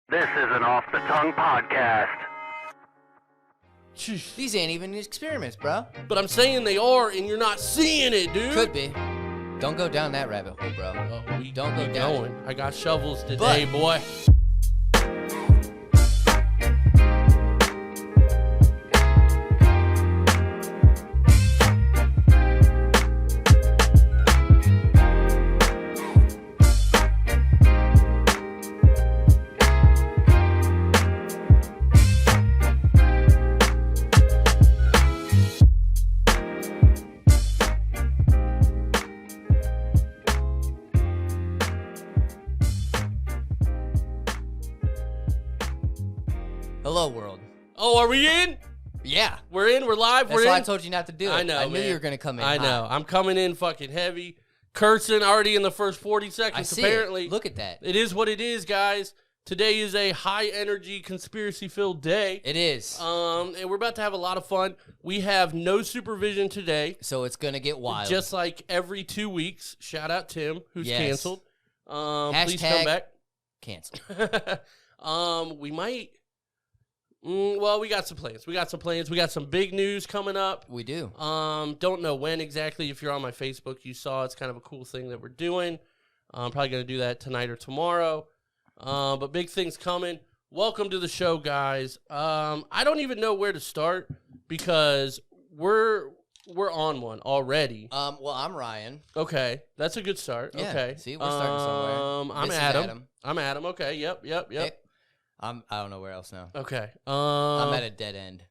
This is an Off the Tongue podcast. These ain't even experiments, bro. But I'm saying they are, and you're not seeing it, dude. Could be. Don't go down that rabbit hole, bro. Don't go down. Going. I got shovels today, boy. Hello, world. Oh, are we in? Yeah. We're in? We're live? That's We're why in? I told you not to do it. I know, I knew man. you were going to come in I know. hot. I'm coming in fucking heavy. Cursing already in the first 40 seconds, I see apparently. it. Look at that. It is what it is, guys. Today is a high-energy, conspiracy-filled day. It is. And we're about to have a lot of fun. We have no supervision today. So it's going to get wild. Just like every 2 weeks. Shout out Tim, who's Yes. canceled. Please Hashtag come back. cancel. We might. Well, we got some plans. We got some big news coming up. We do. Don't know when exactly. If you're on my Facebook, you saw it's kind of a cool thing that we're doing. I'm probably going to do that tonight or tomorrow. But big things coming. Welcome to the show, guys. I don't even know where to start because we're on one already. Well, I'm Ryan. Okay, that's a good start. Yeah, Okay, see, we're starting somewhere. I'm This is Adam. I'm Adam. Okay, yep. Hey, I don't know where else now. Okay. I'm at a dead end.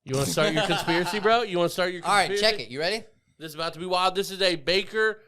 You want to start your conspiracy, bro? You want to start your All right, conspiracy? check it. You ready? This is about to be wild. This is a Baker.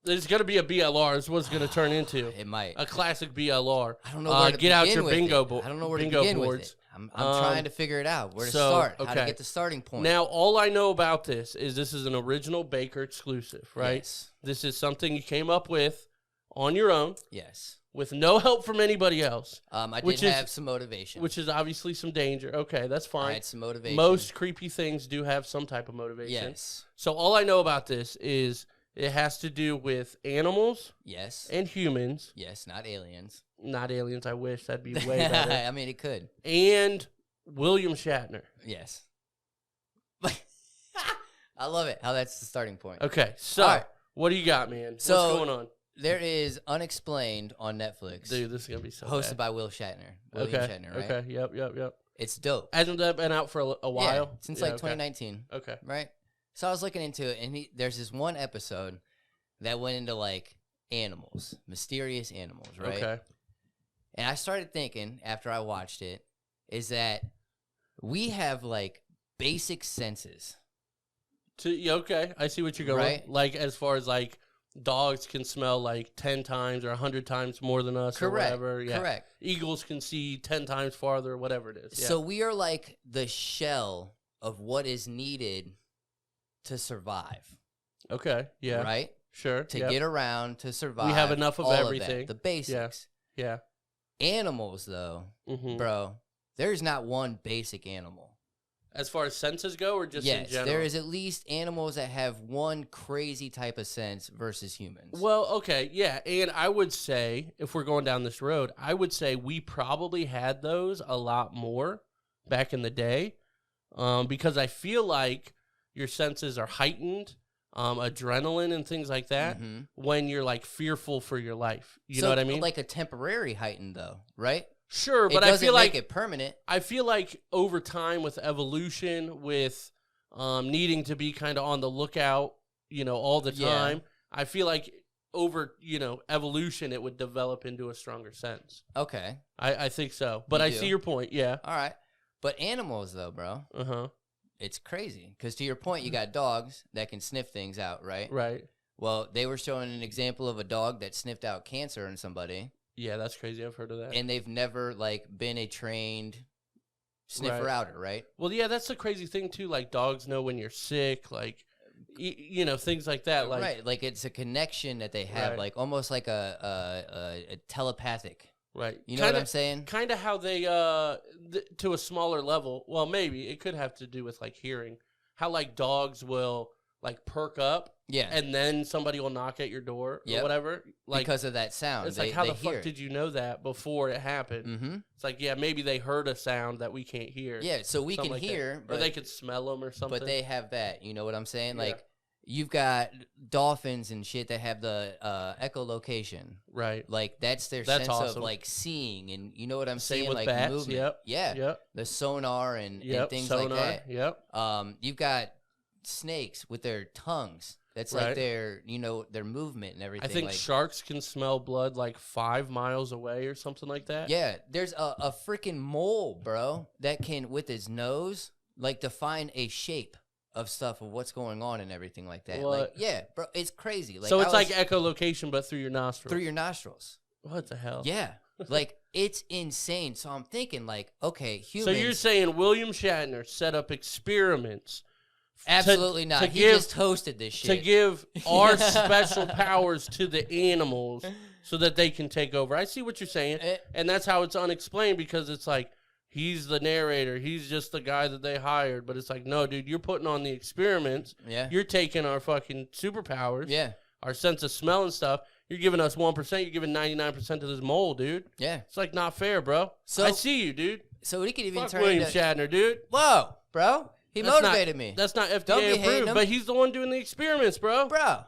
This is going to be a BLR. This is what it's going to turn into. It might. A classic BLR. I don't know where to get out begin your with bingo it. board. I don't know where to bingo begin boards. with it. I'm trying to figure it out. Where to so, start. How to okay. get the starting point. Now, all I know about this is an original Baker exclusive, right? Yes. This is something you came up with on your own Yes. with no help from anybody else. I Which did is- have some motivation. Which is obviously some danger. Okay, that's I fine. had some motivation. Most creepy things do have some type of motivation. Yes. So all I know about this is it has to do with animals Yes. and humans, Yes, not aliens. not aliens. I wish that'd be way better. I mean, it could. And William Shatner. Yes. I love it. How that's the starting point. Okay, so All right. what do you got, man? So- What's going on? There is Unexplained on Netflix, Dude, this is going to be so hosted bad. by Will Shatner. William Shatner, right? Okay, yep. It's dope. Hasn't that been out for a while? Yeah, since like okay. 2019, Okay. right? So I was looking into it, and there's this one episode that went into like animals, mysterious animals, right? Okay. And I started thinking after I watched it, is that we have like basic senses. Okay, I see what you're going. Right. Like as far as like dogs can smell like 10 times or 100 times more than us or Correct. whatever. Yeah. Correct. Eagles can see 10 times farther, whatever it is. Yeah. So we are like the shell of what is needed to survive. Okay. Yeah. Right? Sure. To yep. get around, to survive. have enough of all everything. that, the basics. Yeah. Animals, though, Mm-hmm. bro, there's not one basic animal. As far as senses go, or just in Yes, general? there is at least animals that have one crazy type of sense versus humans. Well, okay, yeah, and I would say, if we're going down this road, I would say we probably had those a lot more back in the day, because I feel like your senses are heightened, adrenaline and things like that, Mhm. when you're, like, fearful for your life. You know So, what I mean? Like a temporary heightened, though, right? Sure, but it I doesn't feel make like it permanent. I feel like over time with evolution, with needing to be kind of on the lookout, all the Yeah. time, I feel like over, evolution, it would develop into a stronger sense. Okay, I think so. But You I do. see your point, yeah. all right. But animals, though, bro, Uh-huh. it's crazy. Because to your point, you got dogs that can sniff things out, right? Right. Well, they were showing an example of a dog that sniffed out cancer in somebody, Yeah, that's crazy. I've heard of that. and they've never, like, been a trained sniffer Right. outer, right? Well, yeah, that's the crazy thing, too. Like, dogs know when you're sick, like, things like that. Like, Right, like it's a connection that they have, Right. like almost like a telepathic. Right. You know what I'm saying? Kind of how they, to a smaller level, well, maybe, it could have to do with, like, hearing. How, like, dogs will like perk up. Yeah. And then somebody will knock at your door or whatever. Like, because of that sound. It's like, how the fuck did you know that before it happened? Mm-hmm. It's like, yeah, maybe they heard a sound that we can't hear. Yeah, so we can hear. Or they could smell them or something. But they have that. You know what I'm saying? Yeah. Like, you've got dolphins and shit that have the echolocation. Right. Like, that's their sense of, like, seeing. And you know what I'm saying? Same with like, bats. movement. Yep. Yeah. Yep. The sonar and things like that. Yep. You've got snakes with their tongues. That's like their, you know, their movement and everything. I think like, sharks can smell blood like 5 miles away or something like that. Yeah, there's a freaking mole, bro, that can, with his nose, like define a shape of stuff of what's going on and everything like that. What? Like, yeah, bro, it's crazy. Like, so it's like echolocation, but through your nostrils. Through your nostrils. What the hell? Yeah, like it's insane. So I'm thinking, like, okay, humans. So you're saying William Shatner set up experiments? Absolutely not. He just hosted this shit. To give our special powers to the animals so that they can take over. I see what you're saying. And that's how it's unexplained, because it's like, he's the narrator. He's just the guy that they hired. But it's like, no, dude, you're putting on the experiments. Yeah. You're taking our fucking superpowers. Yeah. Our sense of smell and stuff. You're giving us 1%. You're giving 99% to this mole, dude. Yeah. It's like not fair, bro. So, I see you, dude. So he could even Fuck turn William into... Shatner, dude. Whoa, bro. He motivated me. That's not FDA approved, but he's the one doing the experiments, bro. Bro.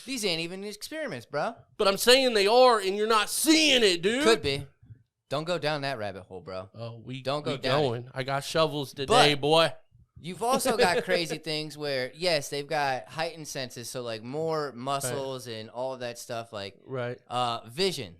These ain't even experiments, bro. But I'm saying they are, and you're not seeing it, dude. Could be. Don't go down that rabbit hole, bro. Oh, we don't go we down. Going. I got shovels today, boy. You've also got crazy things where, yes, they've got heightened senses, so like more muscles and all of that stuff, like vision.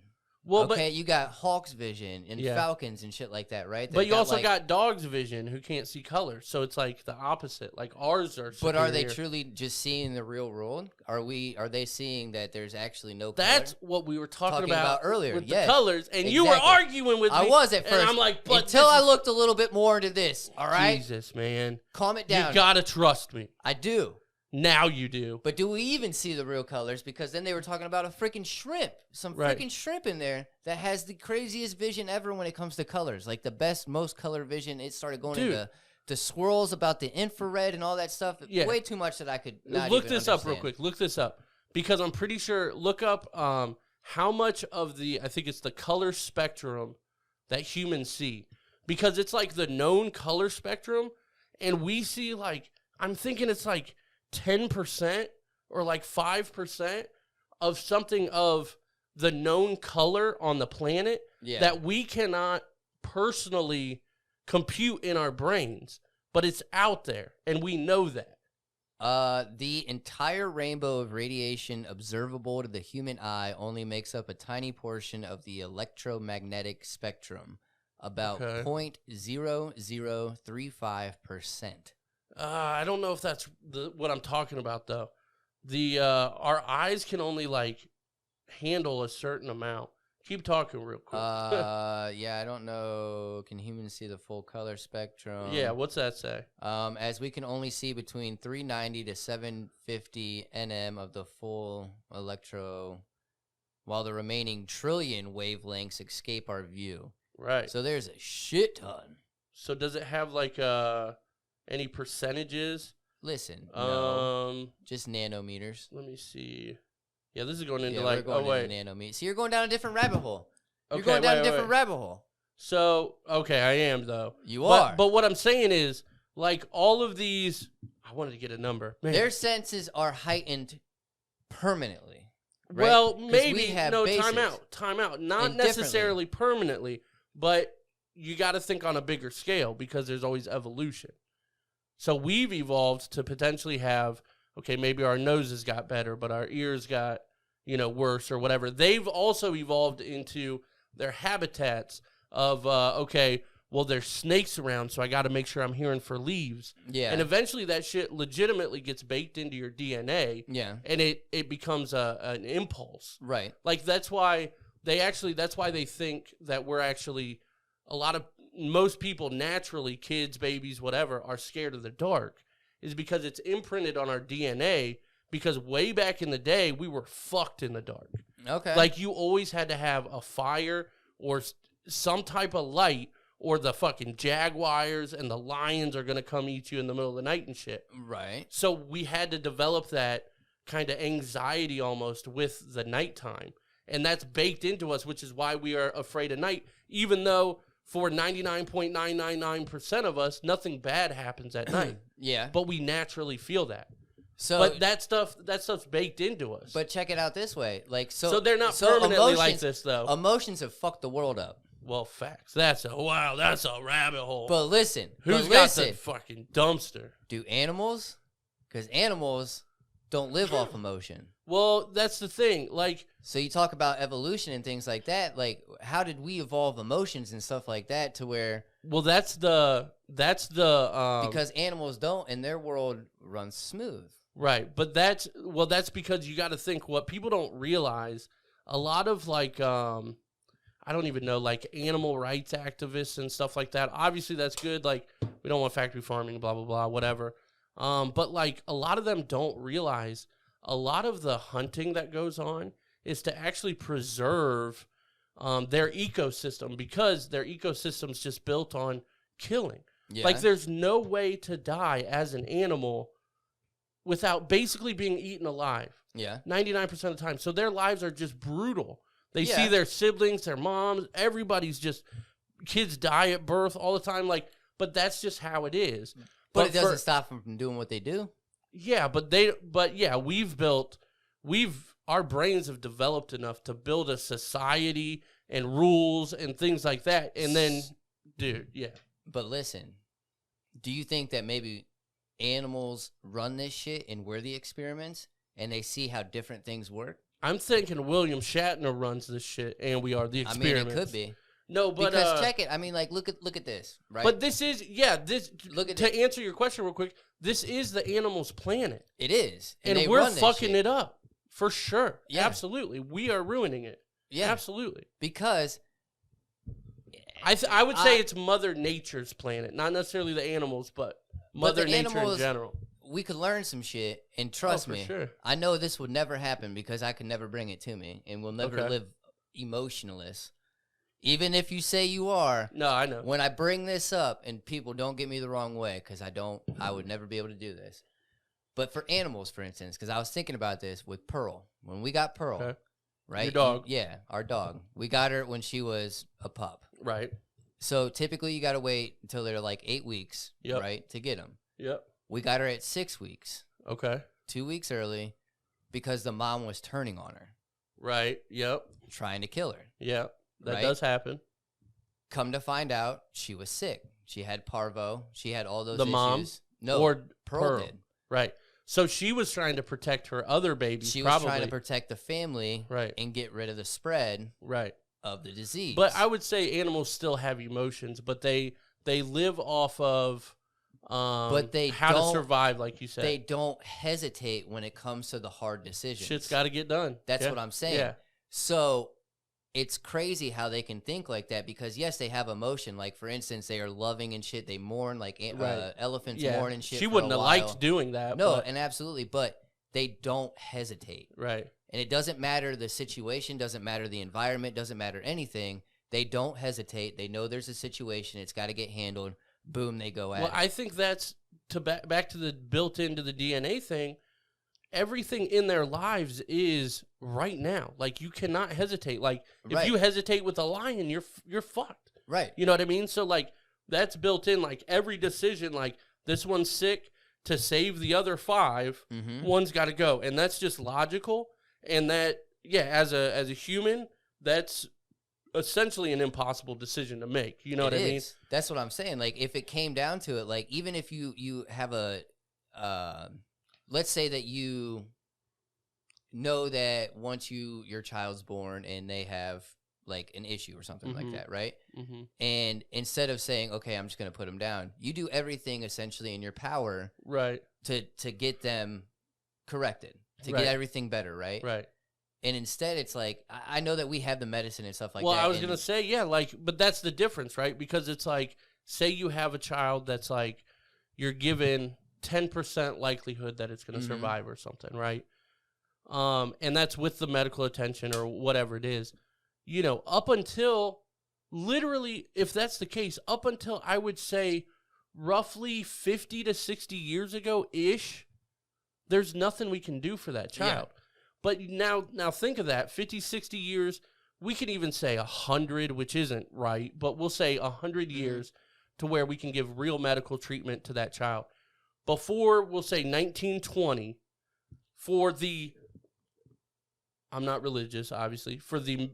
Well, okay, you got Hawk's vision and falcons and shit like that, right? But you also got dogs' vision who can't see color, so it's like the opposite. Like ours are. But are they truly just seeing the real world? Are they seeing that there's actually no color? That's what we were talking about earlier. With the colors, and you were arguing with me. I was at first. And I'm like, but until I looked a little bit more into this. All right, Jesus, man, calm it down. You gotta trust me. I do. Now you do. But do we even see the real colors? Because then they were talking about a freaking shrimp. Some freaking shrimp in there that has the craziest vision ever when it comes to colors. Like the best, most color vision. It started going into the swirls about the infrared and all that stuff. Yeah. Way too much that I could not Look even this understand. up real quick. Look this up. Because I'm pretty sure, look up how much of the, I think it's the color spectrum that humans see. Because it's like the known color spectrum. And we see like, I'm thinking it's like 10% or like 5% of something of the known color on the planet that we cannot personally compute in our brains, but it's out there and we know that. The entire rainbow of radiation observable to the human eye only makes up a tiny portion of the electromagnetic spectrum, about 0.0035%. I don't know if that's what I'm talking about, though. Our eyes can only, like, handle a certain amount. Keep talking real quick. Yeah, I don't know. Can humans see the full color spectrum? Yeah, what's that say? As we can only see between 390 to 750 nm of the full while the remaining trillion wavelengths escape our view. Right. So there's a shit ton. So does it have, like, any percentages? Listen, no, just nanometers. Let me see. Yeah, this is going into into nanometers. So you're going down a different rabbit hole. You're going down a different rabbit hole. So, okay, I am, though. You are. But what I'm saying is, like, all of these, I wanted to get a number. Man. Their senses are heightened permanently. Right? Well, maybe. No, bases. time out. Not necessarily permanently, but you got to think on a bigger scale because there's always evolution. So we've evolved to potentially have, okay, maybe our noses got better, but our ears got, worse or whatever. They've also evolved into their habitats of, okay, well, there's snakes around, so I got to make sure I'm hearing for leaves. Yeah. And eventually that shit legitimately gets baked into your DNA. Yeah. And it becomes an impulse. Right. Like, that's why they think that we're actually most people naturally, kids, babies, whatever, are scared of the dark, is because it's imprinted on our DNA, because way back in the day, we were fucked in the dark. Okay. Like, you always had to have a fire or some type of light or the fucking jaguars and the lions are going to come eat you in the middle of the night and shit. Right. So we had to develop that kind of anxiety almost with the nighttime. And that's baked into us, which is why we are afraid of night, even though for 99.999% of us, nothing bad happens at night. Yeah. But we naturally feel that. So, but that stuff's baked into us. But check it out this way. So they're not permanently like this, though. Emotions have fucked the world up. Well, facts. That's a rabbit hole. But listen. Who's got the fucking dumpster? Do animals? Because animals don't live off emotion. Well, that's the thing. So you talk about evolution and things like that. How did we evolve emotions and stuff like that to where? Well, that's the because animals don't, and their world runs smooth. Right, but that's because you got to think what people don't realize. A lot of I don't even know, animal rights activists and stuff like that. Obviously, that's good. We don't want factory farming, blah blah blah, whatever. But a lot of them don't realize a lot of the hunting that goes on is to actually preserve their ecosystem, because their ecosystem's just built on killing. Yeah. There's no way to die as an animal without basically being eaten alive. Yeah. 99% of the time. So their lives are just brutal. They see their siblings, their moms, kids die at birth all the time. But that's just how it is. But it doesn't stop them from doing what they do. Yeah, our brains have developed enough to build a society and rules and things like that. And then, dude, yeah. But listen, do you think that maybe animals run this shit and we're the experiments and they see how different things work? I'm thinking William Shatner runs this shit and we are the experiments. It could be. No, but because check it. Look at this, right? But this is to answer your question real quick. This is the animal's planet. It is, and we're fucking it up for sure. Yeah. Absolutely, we are ruining it. Yeah, absolutely. Because I would say it's Mother Nature's planet, not necessarily the animals, but Mother Nature in general. We could learn some shit, and trust me, sure. I know this would never happen because I could never bring it to me, and we'll never live emotionless. Even if you say you are. No, I know. When I bring this up, and people don't get me the wrong way, because I would never be able to do this. But for animals, for instance, because I was thinking about this with Pearl. When we got Pearl, right? Your dog. Yeah, our dog. We got her when she was a pup. Right. So typically you got to wait until they're 8 weeks, right, to get them. Yep. We got her at 6 weeks. Okay. 2 weeks early because the mom was turning on her. Right. Yep. Trying to kill her. Yep. That does happen. Come to find out, she was sick. She had parvo. She had all those the issues. Mom? No, or Pearl did. Right. So she was trying to protect her other babies. She was trying to protect the family and get rid of the spread of the disease. But I would say animals still have emotions, but they live off of how to survive, like you said. They don't hesitate when it comes to the hard decisions. Shit's got to get done. That's what I'm saying. Yeah. So it's crazy how they can think like that because, yes, they have emotion. Like, for instance, they are loving and shit. They mourn like elephants mourn and shit. She wouldn't have liked doing that. No, and absolutely. But they don't hesitate. Right. And it doesn't matter the situation, doesn't matter the environment, doesn't matter anything. They don't hesitate. They know there's a situation. It's got to get handled. Boom, they go at it. Well, I think that's back to the built into the DNA thing. Everything in their lives is right now. Like, you cannot hesitate. Like, if you hesitate with a lion, you're fucked. Right. You know what I mean? So, like, that's built in. Like, every decision, like, this one's sick, to save the other 5, one's got to go. And that's just logical. And that, as a human, that's essentially an impossible decision to make. You know what I mean? That's what I'm saying. Like, if it came down to it, like, even if you have a let's say that you know that once your child's born and they have like an issue or something like that, right? And instead of saying, okay, I'm just going to put them down, you do everything essentially in your power to get them corrected, to get everything better, right? Right. And instead it's like, I know that we have the medicine and stuff like that. Well, I was going to say, but that's the difference, right? Because it's like, say you have a child that's like, you're given 10% likelihood that it's going to survive or something, right? And that's with the medical attention or whatever it is. You know, up until literally, if that's the case, up until I would say roughly 50 to 60 years ago-ish, there's nothing we can do for that child. Yeah. But now think of that, 50, 60 years, we can even say 100, which isn't right, but we'll say 100 years to where we can give real medical treatment to that child. Before, we'll say 1920, for the, I'm not religious, obviously, for the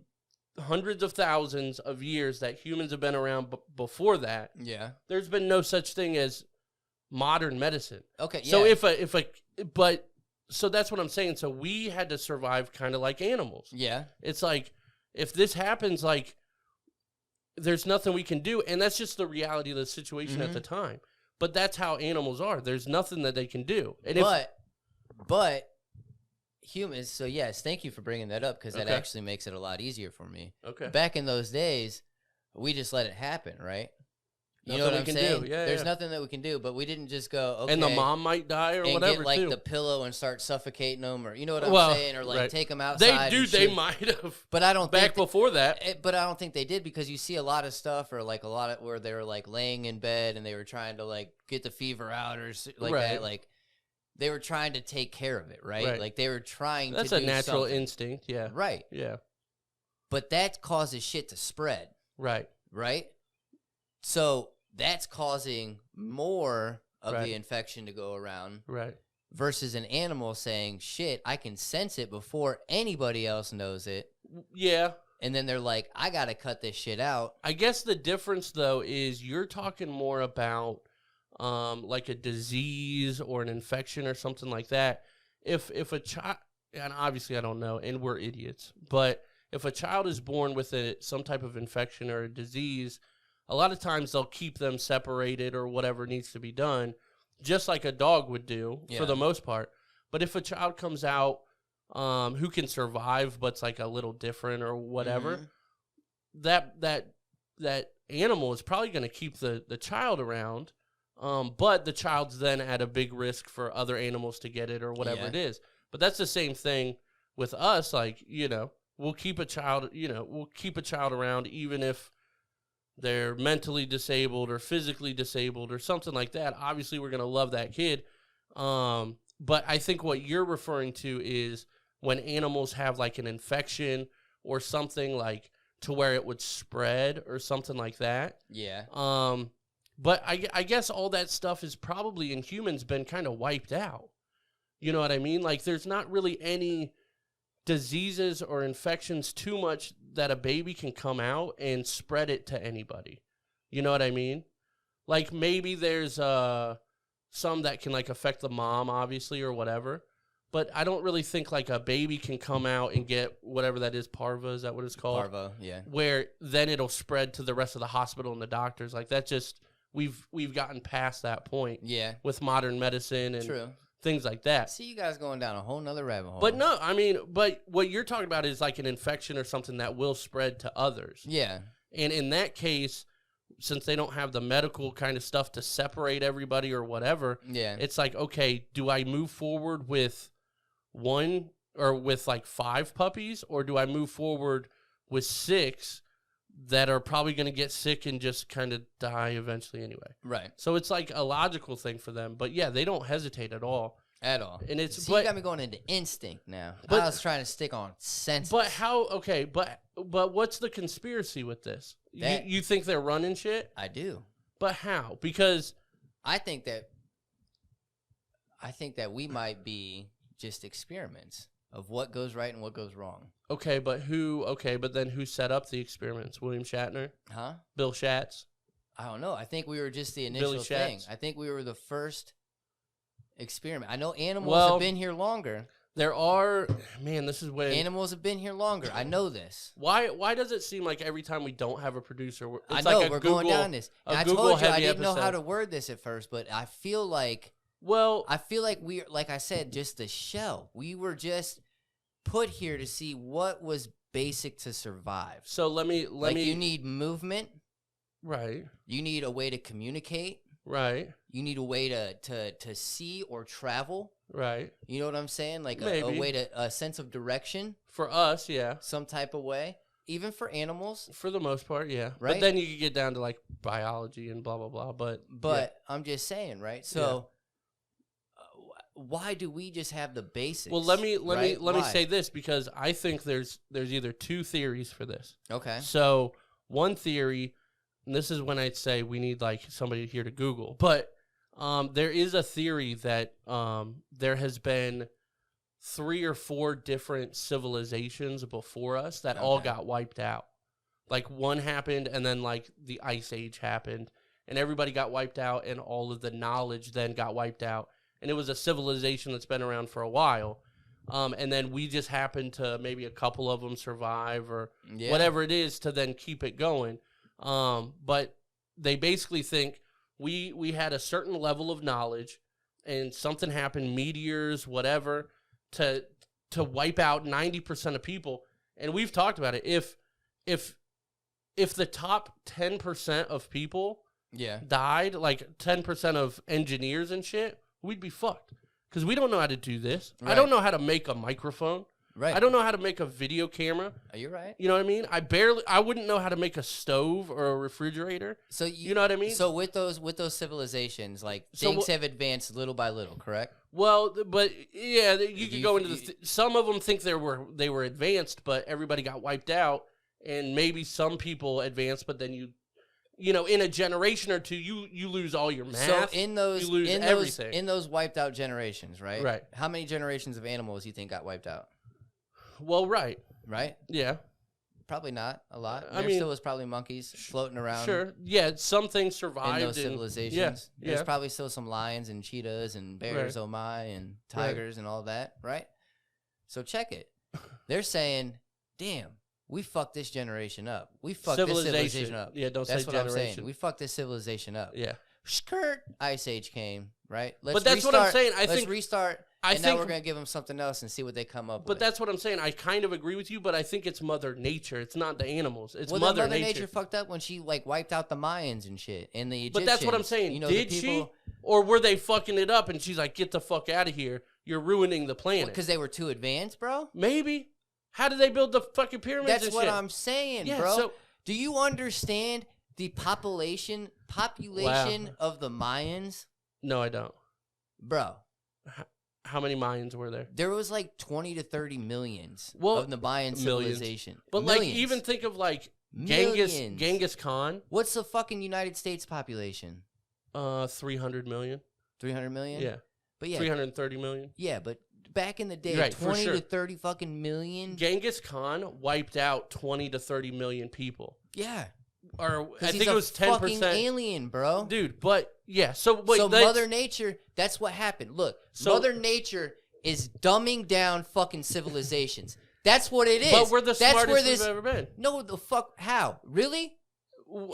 hundreds of thousands of years that humans have been around before that, there's been no such thing as modern medicine. Okay, yeah. So so that's what I'm saying. So we had to survive kind of like animals. Yeah. It's like, if this happens, like, there's nothing we can do. And that's just the reality of the situation at the time. But that's how animals are. There's nothing that they can do. And but humans, so yes, thank you for bringing that up, because that actually makes it a lot easier for me. Okay. Back in those days, we just let it happen, right? You know what I'm saying? Yeah, There's nothing that we can do, but we didn't just go, okay. And the mom might die or and whatever, get, like, too. the pillow and start suffocating them, or, you know what I'm saying? Or, like, take them outside. They might have. But I don't think before that. But I don't think they did, because you see a lot of stuff, or, like, a lot of where they were, like, laying in bed and they were trying to, like, get the fever out or like that. Like, they were trying to take care of it, right? Like, they were trying to do something. That's a natural instinct, yeah. Right. Yeah. But that causes shit to spread. Right. Right? So that's causing more of the infection to go around. Right. Versus an animal saying, shit, I can sense it before anybody else knows it. Yeah. And then they're like, I got to cut this shit out. I guess the difference, though, is you're talking more about like a disease or an infection or something like that. If a child, and obviously I don't know, and we're idiots, but if a child is born with some type of infection or a disease, a lot of times they'll keep them separated or whatever needs to be done, just like a dog would do for the most part. But if a child comes out who can survive but's like a little different or whatever, that animal is probably going to keep the child around, but the child's then at a big risk for other animals to get it or whatever it is. But that's the same thing with us. Like, we'll keep a child around even if they're mentally disabled or physically disabled or something like that. Obviously, we're going to love that kid. But I think what you're referring to is when animals have like an infection or something like to where it would spread or something like that. Yeah. But I guess all that stuff is probably in humans been kind of wiped out. You know what I mean? Like, there's not really any diseases or infections too much that a baby can come out and spread it to anybody. You know what I mean? Like, maybe there's some that can like affect the mom, obviously, or whatever. But I don't really think like a baby can come out and get whatever that is, parva, is that what it's called? Parva, yeah. Where then it'll spread to the rest of the hospital and the doctors. Like, that just, we've gotten past that point. Yeah. With modern medicine and things like that. See, you guys going down a whole nother rabbit hole. But no, I mean, but what you're talking about is like an infection or something that will spread to others. Yeah. And in that case, since they don't have the medical kind of stuff to separate everybody or whatever, it's like, okay, do I move forward with one or with like 5 puppies, or do I move forward with 6 that are probably going to get sick and just kind of die eventually anyway? Right. So it's like a logical thing for them. But yeah, they don't hesitate at all. At all. And it's, you got me going into instinct now. I was trying to stick on senses. But how, okay, but what's the conspiracy with this? You think they're running shit? I do. But how? Because I think that we might be just experiments of what goes right and what goes wrong. Okay, but then who set up the experiments? William Shatner? Huh? Bill Shats? I don't know. I think we were just the initial thing. I think we were the first experiment. I know animals have been here longer. There are, man, this is when animals have been here longer. I know this. Why does it seem like every time we don't have a producer, I know, like we're going down this. And I told you I didn't know how to word this at first, but I feel like we, like I said, just the shell. We were just put here to see what was basic to survive. So let me you need movement. Right. You need a way to communicate. Right. You need a way to see or travel. Right. You know what I'm saying? Like a way to, a sense of direction. For us, yeah. Some type of way. Even for animals? For the most part, yeah. Right? But then you could get down to, like, biology and blah, blah, blah. But yeah. I'm just saying, right? So why do we just have the basics? Well, let me Why? say this, because I think there's either two theories for this. Okay. So one theory, and this is when I'd say we need like somebody here to Google, but there is a theory that there has been 3 or 4 different civilizations before us that all got wiped out. Like one happened, and then like the Ice Age happened, and everybody got wiped out, and all of the knowledge then got wiped out. And it was a civilization that's been around for a while. And then we just happened to maybe a couple of them survive or whatever it is to then keep it going. But they basically think we had a certain level of knowledge and something happened, meteors, whatever, to wipe out 90% of people. And we've talked about it. If the top 10% of people died, like 10% of engineers and shit, we'd be fucked. Because we don't know how to do this. Right. I don't know how to make a microphone. Right. I don't know how to make a video camera. Are you right? You know what I mean? I wouldn't know how to make a stove or a refrigerator. So you know what I mean? So with those civilizations, like things have advanced little by little, correct? Well, but yeah, you could go into some of them think they were advanced, but everybody got wiped out, and maybe some people advanced, but then you know, in a generation or two, you lose all your math. So in those, you lose everything. In those wiped out generations, right? Right. How many generations of animals you think got wiped out? Well, right. Yeah. Probably not a lot. I There mean, still was probably monkeys floating around. Sure. Yeah, some things survived. In those civilizations. Yeah. There's probably still some lions and cheetahs and bears, oh my, and tigers and all that, right? So check it. They're saying, damn, we fucked this generation up. We fucked this civilization up. Yeah, don't That's say what generation. I'm saying. We fucked this civilization up. Yeah. Skirt. Ice Age came, right? But that's what I'm saying. Let's restart. Now we're going to give them something else and see what they come up with. But that's what I'm saying. I kind of agree with you, but I think it's Mother Nature. It's not the animals. It's Mother Nature. Nature fucked up when she like wiped out the Mayans and shit and the Egyptians. But that's what I'm saying. You know, did she? Or were they fucking it up and she's like, get the fuck out of here. You're ruining the planet. Because they were too advanced, bro? Maybe. How did they build the fucking pyramids That's and what shit? I'm saying, Yeah, bro. so- do you understand the population of the Mayans? No, I don't. Bro. How many Mayans were there? There was like 20 to 30 millions of the Mayan civilization. But like, even think of like Genghis Khan. What's the fucking United States population? 300 million. 300 million? Yeah. But yeah. 330 million. Yeah, but back in the day, Right, 20 to 30 fucking million. Genghis Khan wiped out 20 to 30 million people. Yeah. Or I think he's it was 10%. Fucking alien, bro. Dude, but yeah, so wait, Mother Nature, that's what happened. Look, Mother Nature is dumbing down fucking civilizations. That's what it is. But we're the smartest we've ever been. No, the fuck, how? Really?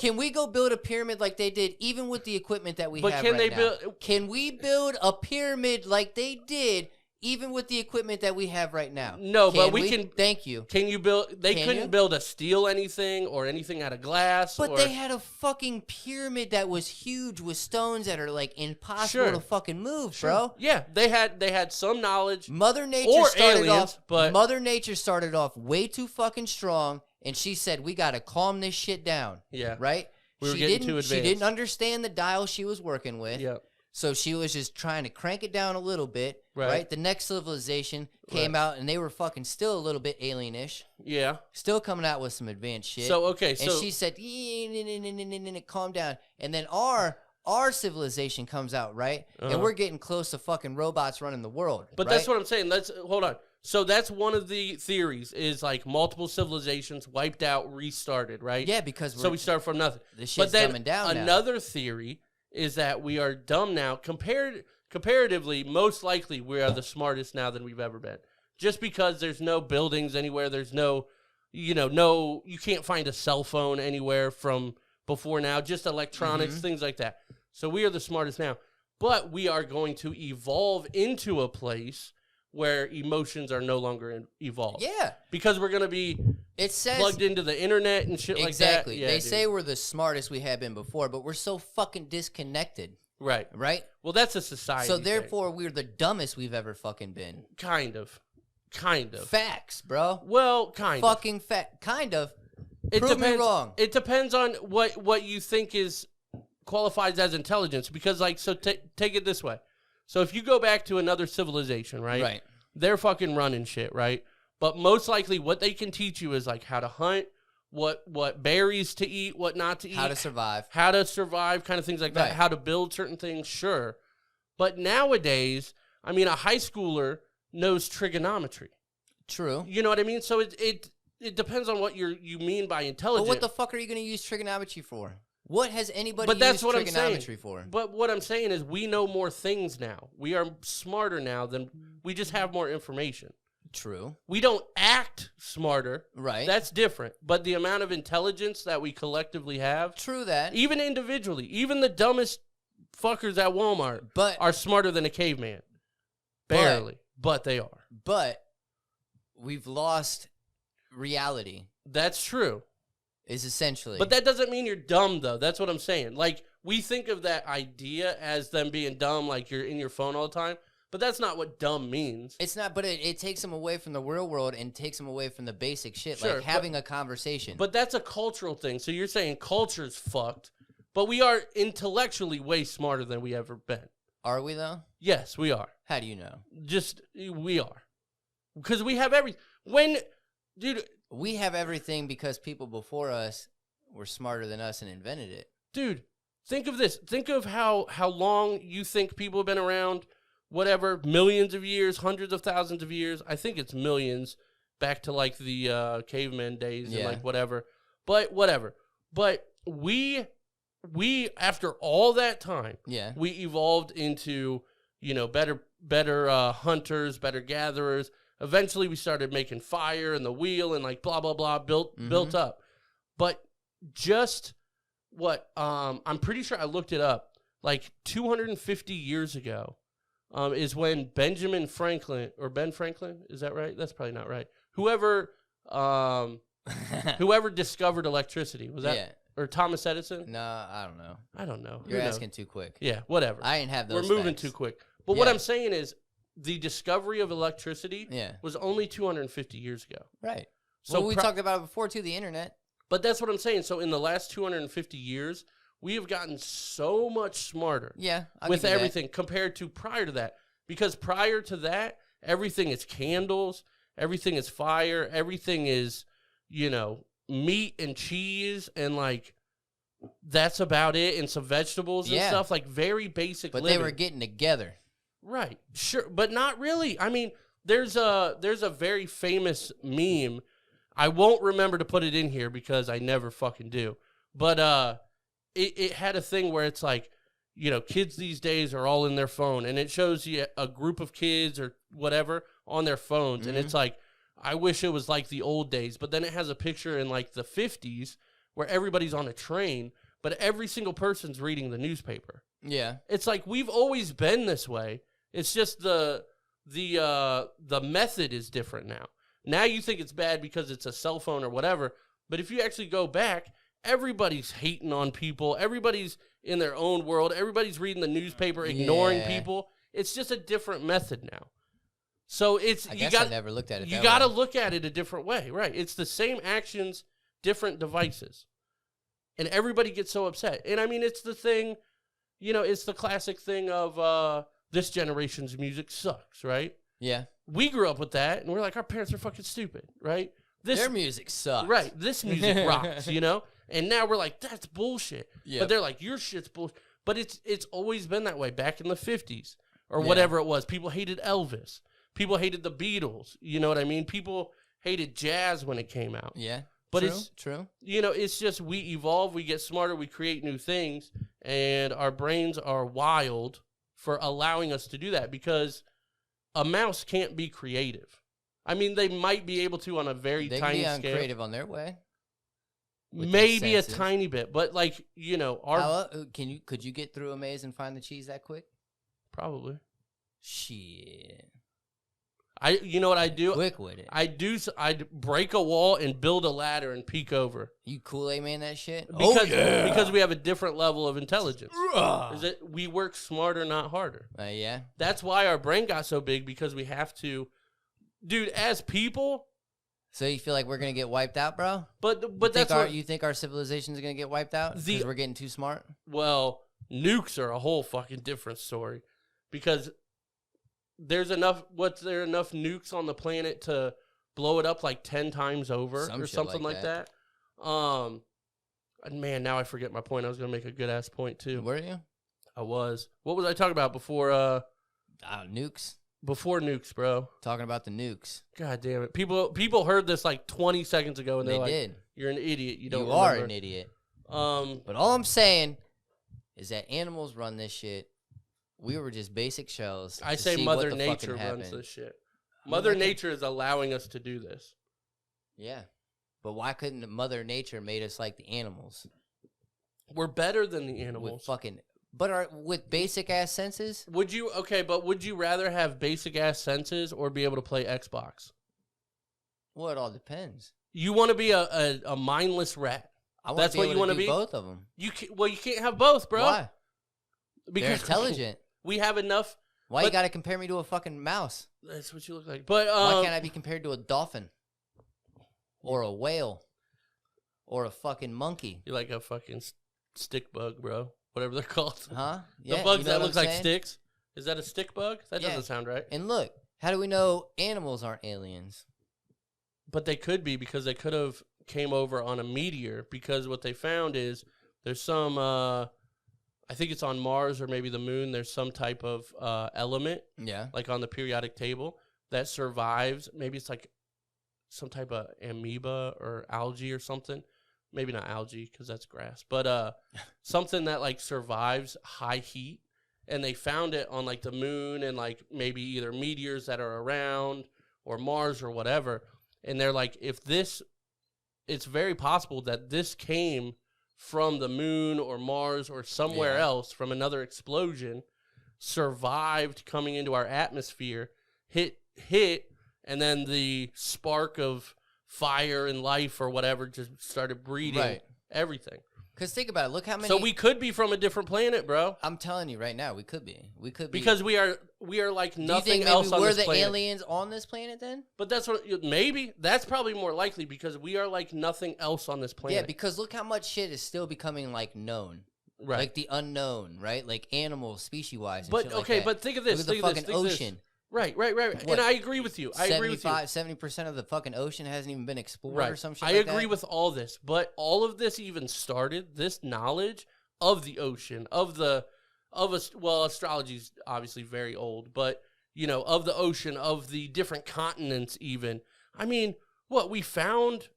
Can we go build a pyramid like they did, even with the equipment that we have right now? Can we build a pyramid like they did, even with the equipment that we have right now? No, but we can. Thank you. Can you build? They couldn't build a steel anything or anything out of glass. But they had a fucking pyramid that was huge with stones that are like impossible to fucking move, bro. Yeah, they had some knowledge. Mother Nature started off way too fucking strong, and she said we got to calm this shit down. Yeah, right. We were getting too advanced. She didn't understand the dial she was working with. Yeah. So she was just trying to crank it down a little bit, right? The next civilization came out, and they were fucking still a little bit alienish. Yeah. Still coming out with some advanced shit. So, okay, and she said, calm down. And then our civilization comes out, right? And we're getting close to fucking robots running the world. But that's what I'm saying. Hold on. So that's one of the theories is like multiple civilizations wiped out, restarted, right? Yeah, because so we start from nothing. The shit's dumbing down now. Another theory is that we are dumb now. Comparatively, most likely we are the smartest now than we've ever been. Just because there's no buildings anywhere, there's no, you can't find a cell phone anywhere from before now, just electronics, things like that. So we are the smartest now. But we are going to evolve into a place where emotions are no longer evolved. Yeah. Because we're going to be plugged into the internet and shit like that. Exactly. They say we're the smartest we have been before, but we're so fucking disconnected. Right. Right? Well, that's a society So therefore, we're the dumbest we've ever fucking been. Kind of. Kind of. Facts, bro. Well, kind of. Fucking kind of. It Prove depends, me wrong. It depends on what you think is qualifies as intelligence. Because, like, so take it this way. So if you go back to another civilization, right? Right. They're fucking running shit, right? But most likely what they can teach you is, like, how to hunt, what berries to eat, what not to eat. How to survive. Kind of things like that. Right. How to build certain things, sure. But nowadays, I mean, a high schooler knows trigonometry. True. You know what I mean? So it depends on what you mean by intelligent. But what the fuck are you going to use trigonometry for? What has anybody But that's used what trigonometry I'm saying. for? But what I'm saying is we know more things now. We are smarter now than we just have more information. True. We don't act smarter. Right. That's different. But the amount of intelligence that we collectively have, True that. even individually, even the dumbest fuckers at Walmart are smarter than a caveman. Barely. But they are. But we've lost reality. That's true. Is essentially. But that doesn't mean you're dumb, though. That's what I'm saying. Like, we think of that idea as them being dumb, like you're in your phone all the time. But that's not what dumb means. It's not, but it takes them away from the real world and takes them away from the basic shit, Sure, like having a conversation. But that's a cultural thing. So you're saying culture's fucked, but we are intellectually way smarter than we ever been. Are we, though? Yes, we are. How do you know? Just, we are. Because we have dude... We have everything because people before us were smarter than us and invented it. Dude, think of this. Think of how long you think people have been around, whatever, millions of years, hundreds of thousands of years. I think it's millions back to, like, the caveman days and, like, whatever. But whatever. But we, after all that time, we evolved into, you know, better hunters, better gatherers. Eventually, we started making fire and the wheel and, like, blah, blah, blah, built up. But just I'm pretty sure I looked it up, like 250 years ago is when Ben Franklin, is that right? That's probably not right. Whoever discovered electricity, was that? Yeah. Or Thomas Edison? No, I don't know. Who You're knows? asking too quick. Yeah, whatever. I ain't have those We're moving facts. too quick. But what I'm saying is, the discovery of electricity was only 250 years ago. Right. So we talked about it before, too, the internet. But that's what I'm saying. So in the last 250 years, we have gotten so much smarter with everything compared to prior to that. Because prior to that, everything is candles, everything is fire, everything is, you know, meat and cheese, and, like, that's about it, and some vegetables and stuff, like very basic living. They were getting together. Right, sure, but not really. I mean, there's a very famous meme. I won't remember to put it in here because I never fucking do. But it had a thing where it's like, you know, kids these days are all in their phone, and it shows you a group of kids or whatever on their phones, and it's like, I wish it was like the old days. But then it has a picture in, like, the 50s where everybody's on a train, but every single person's reading the newspaper. Yeah, it's like we've always been this way. It's just the method is different now. Now you think it's bad because it's a cell phone or whatever, but if you actually go back, everybody's hating on people. Everybody's in their own world. Everybody's reading the newspaper, ignoring people. It's just a different method now. So I never looked at it. You got to look at it a different way, right? It's the same actions, different devices, and everybody gets so upset. And I mean, it's the thing, you know, it's the classic thing of this generation's music sucks, right? Yeah. We grew up with that, and we're like, our parents are fucking stupid, right? Their music sucks. Right. This music rocks, you know? And now we're like, that's bullshit. Yep. But they're like, your shit's bullshit. But it's always been that way back in the 50s or whatever it was. People hated Elvis. People hated the Beatles. You know what I mean? People hated jazz when it came out. Yeah. But it's true. You know, it's just we evolve, we get smarter, we create new things, and our brains are wild for allowing us to do that because a mouse can't be creative. I mean, they might be able to on a very tiny scale. They can be creative on their way. Maybe a tiny bit, but like, you know, could you get through a maze and find the cheese that quick? Probably. Shit. You know what I do? Quick with it. I'd break a wall and build a ladder and peek over. You Kool-Aid man that shit? Because we have a different level of intelligence. Is that we work smarter, not harder. Yeah. That's why our brain got so big, because we have to dude, as people. So you feel like we're gonna get wiped out, bro? But you think our civilization is gonna get wiped out because we're getting too smart? Well, nukes are a whole fucking different story, because there's enough. What's there enough nukes on the planet to blow it up like 10 times over or something like that? Man, now I forget my point. I was gonna make a good ass point too. Were you? I was. What was I talking about before? Nukes. Before nukes, bro. Talking about the nukes. God damn it. People heard this like 20 seconds ago, and they're like, did. You're an idiot. You are an idiot. But all I'm saying is that animals run this shit. We were just basic shells. I say Mother Nature runs this shit. Mother Nature is allowing us to do this. Yeah. But why couldn't Mother Nature made us like the animals? We're better than the animals. With basic ass senses? Would you rather have basic ass senses or be able to play Xbox? Well, it all depends. You want to be a mindless rat. That's what you want to be. Both of them. You can't have both, bro. Why? Because they're intelligent. We have enough. Why you got to compare me to a fucking mouse? That's what you look like. But why can't I be compared to a dolphin or a whale or a fucking monkey? You're like a fucking stick bug, bro. Whatever they're called. Huh? Yeah, the bugs that look like sticks. Is that a stick bug? That doesn't sound right. And look, how do we know animals aren't aliens? But they could be, because they could have came over on a meteor, because what they found is there's some, I think it's on Mars or maybe the moon, there's some type of element, like on the periodic table, that survives. Maybe it's like some type of amoeba or algae or something. Maybe not algae, because that's grass, but something that like survives high heat, and they found it on like the moon and like maybe either meteors that are around or Mars or whatever. And they're like, it's very possible that this came from the moon or Mars or somewhere else, from another explosion, survived coming into our atmosphere, hit, and then the spark of fire and life or whatever just started breeding everything. Because think about it. Look how many. So we could be from a different planet, bro. I'm telling you right now, we could be. Because we are like nothing else on this planet. We're the aliens on this planet then? But that's what, maybe. That's probably more likely, because we are like nothing else on this planet. Yeah, because look how much shit is still becoming like known. Right. Like the unknown, right? Like animals, species-wise and but shit like okay, that. but think of this. Look at the fucking ocean. Right. And I agree with you. 70% of the fucking ocean hasn't even been explored or some shit I like agree that. with all this, but all of this even started, this knowledge of the ocean, astrology is obviously very old, but, of the ocean, of the different continents even. I mean, we found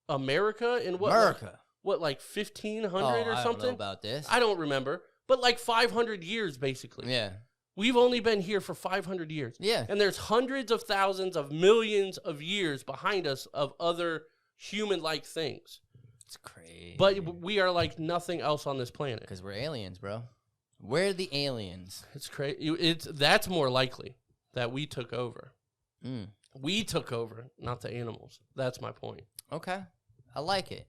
America in what? America. Like 1500 or something? I don't know about this. I don't remember, but like 500 years, basically. Yeah. We've only been here for 500 years. Yeah. And there's hundreds of thousands of millions of years behind us of other human-like things. It's crazy. But we are like nothing else on this planet. Because we're aliens, bro. We're the aliens. It's crazy. That's more likely that we took over. Mm. We took over, not the animals. That's my point. Okay. I like it.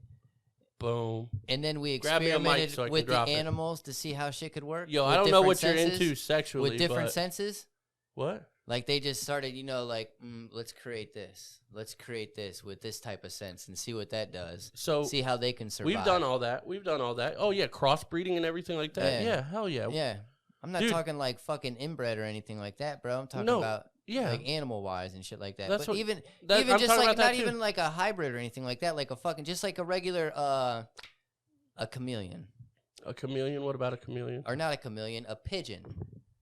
Boom. And then we Grab me a mic experimented so I can with the drop it. animals to see how shit could work. Yo, I don't know what you're into sexually. With different senses? What? Like they just started, let's create this. Let's create this with this type of sense and see what that does. So see how they can survive. We've done all that. Oh, yeah, crossbreeding and everything like that. Yeah, hell yeah. Yeah. I'm not talking like fucking inbred or anything like that, bro. I'm talking about like animal-wise and shit like that. That's but what, even I'm just like about not too. even like a hybrid or anything like that, like a fucking just like a regular a chameleon. A chameleon? What about a chameleon? Or not a chameleon, a pigeon.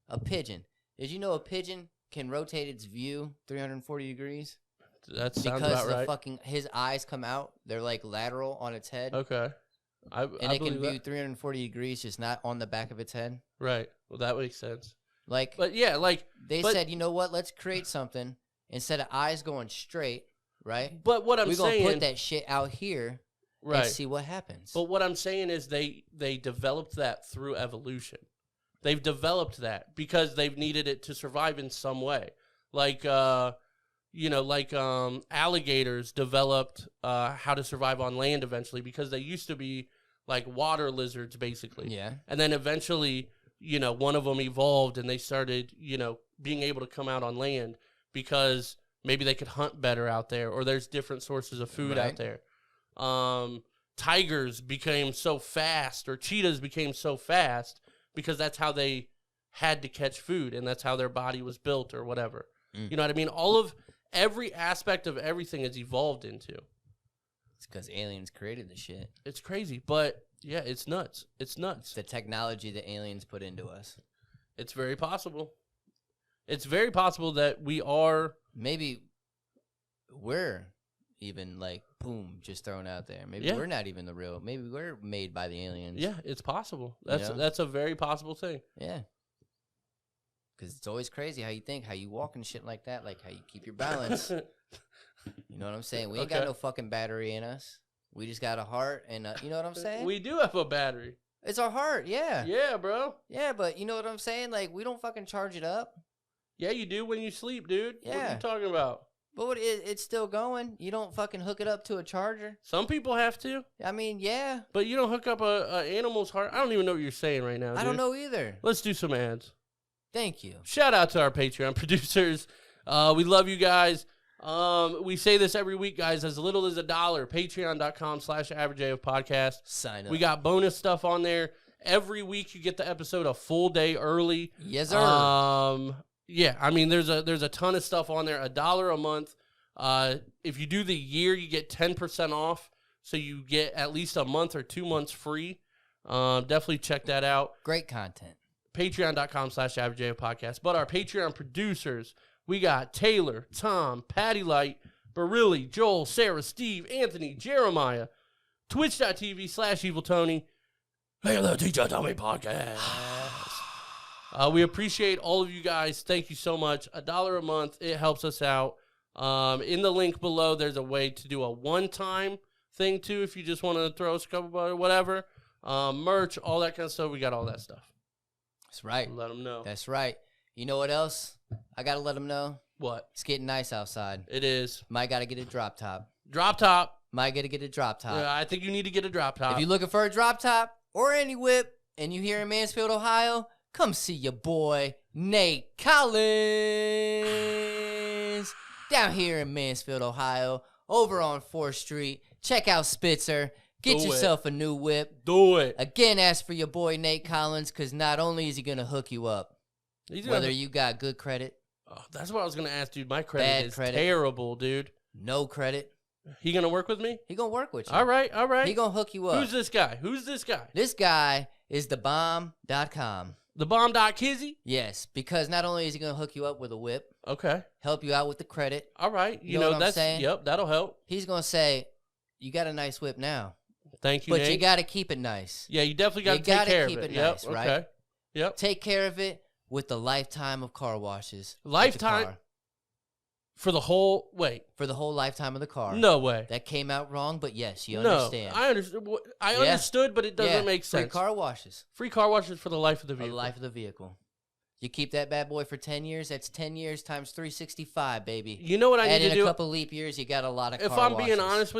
A pigeon. Did you know a pigeon can rotate its view 340 degrees? That sounds about right. Because his eyes come out, they're like lateral on its head. Okay. And it can view 340 degrees, just not on the back of its head. Right. Well, that makes sense. But they said, you know what? Let's create something instead of eyes going straight, right? But what we're gonna put that shit out here, and see what happens. But what I'm saying is they developed that through evolution. They've developed that because they've needed it to survive in some way. Like alligators developed how to survive on land eventually because they used to be like water lizards, basically. Yeah. And then eventually, one of them evolved and they started, being able to come out on land because maybe they could hunt better out there, or there's different sources of food out there. Tigers became so fast, or cheetahs became so fast because that's how they had to catch food, and that's how their body was built or whatever. You know what I mean? Every aspect of everything is evolved into. It's because aliens created the shit. It's crazy, but yeah, it's nuts. It's nuts. The technology that aliens put into us. It's very possible. It's very possible that we are... Maybe we're even boom, just thrown out there. Maybe we're not even the real. Maybe we're made by the aliens. Yeah, it's possible. That's a very possible thing. Yeah. Because it's always crazy how you think, how you walk and shit like that, how you keep your balance. You know what I'm saying? We ain't got no fucking battery in us. We just got a heart and, you know what I'm saying? We do have a battery. It's our heart, yeah. Yeah, bro. Yeah, but you know what I'm saying? We don't fucking charge it up. Yeah, you do when you sleep, dude. Yeah. What are you talking about? But it's still going. You don't fucking hook it up to a charger. Some people have to. I mean, yeah. But you don't hook up a animal's heart. I don't even know what you're saying right now, dude. I don't know either. Let's do some ads. Thank you. Shout out to our Patreon producers. We love you guys. We say this every week, guys. As little as $1. Patreon.com/AverageAFPodcast. Sign up. We got bonus stuff on there. Every week you get the episode a full day early. Yes, sir. Yeah, I mean, there's a ton of stuff on there. $1 a month. If you do the year, you get 10% off. So you get at least a month or 2 months free. Definitely check that out. Great content. Patreon.com/AverageAFPodcast. But our Patreon producers, we got Taylor, Tom, Patty Light, Barili, Joel, Sarah, Steve, Anthony, Jeremiah, Twitch.tv/EvilTony. Hey, the Teacher Tommy Podcast. We appreciate all of you guys. Thank you so much. $1 a month. It helps us out. In the link below, there's a way to do a one-time thing, too, if you just want to throw us a couple bucks or whatever. Merch, all that kind of stuff. We got all that stuff. That's right. Let them know. That's right. You know what else? I got to let them know. What? It's getting nice outside. It is. Might got to get a drop top. Drop top. Might get to get a drop top. Yeah, I think you need to get a drop top. If you're looking for a drop top or any whip and you here in Mansfield, Ohio, come see your boy, Nate Collins. Down here in Mansfield, Ohio, over on 4th Street. Check out Spitzer. Get yourself a new whip. Do it. Again, ask for your boy, Nate Collins, because not only is he going to hook you up, whether you got good credit. Oh, that's what I was going to ask, dude. My credit is terrible, dude. No credit. He going to work with me? He going to work with you. All right. He going to hook you up. Who's this guy? This guy is thebomb.com. Thebomb.kizzy? Yes, because not only is he going to hook you up with a whip. Okay. Help you out with the credit. All right. You know what I'm that's saying? Yep, that'll help. He's going to say, you got a nice whip now. Thank you, But Nate. you got to keep it nice. Yeah, you definitely got to take care of it. Keep it nice, yep, right? Okay. Yep. Take care of it with the lifetime of car washes. Lifetime? For the whole lifetime of the car. No way. That came out wrong, but yes, you No, understand. I understood. I understood, but it doesn't make sense. Free car washes. Free car washes for the life of the vehicle. For the life of the vehicle. You keep that bad boy for 10 years, that's 10 years times 365, baby. You know what I need to do? Add in a couple leap years, you got a lot of car washes. If I'm being honest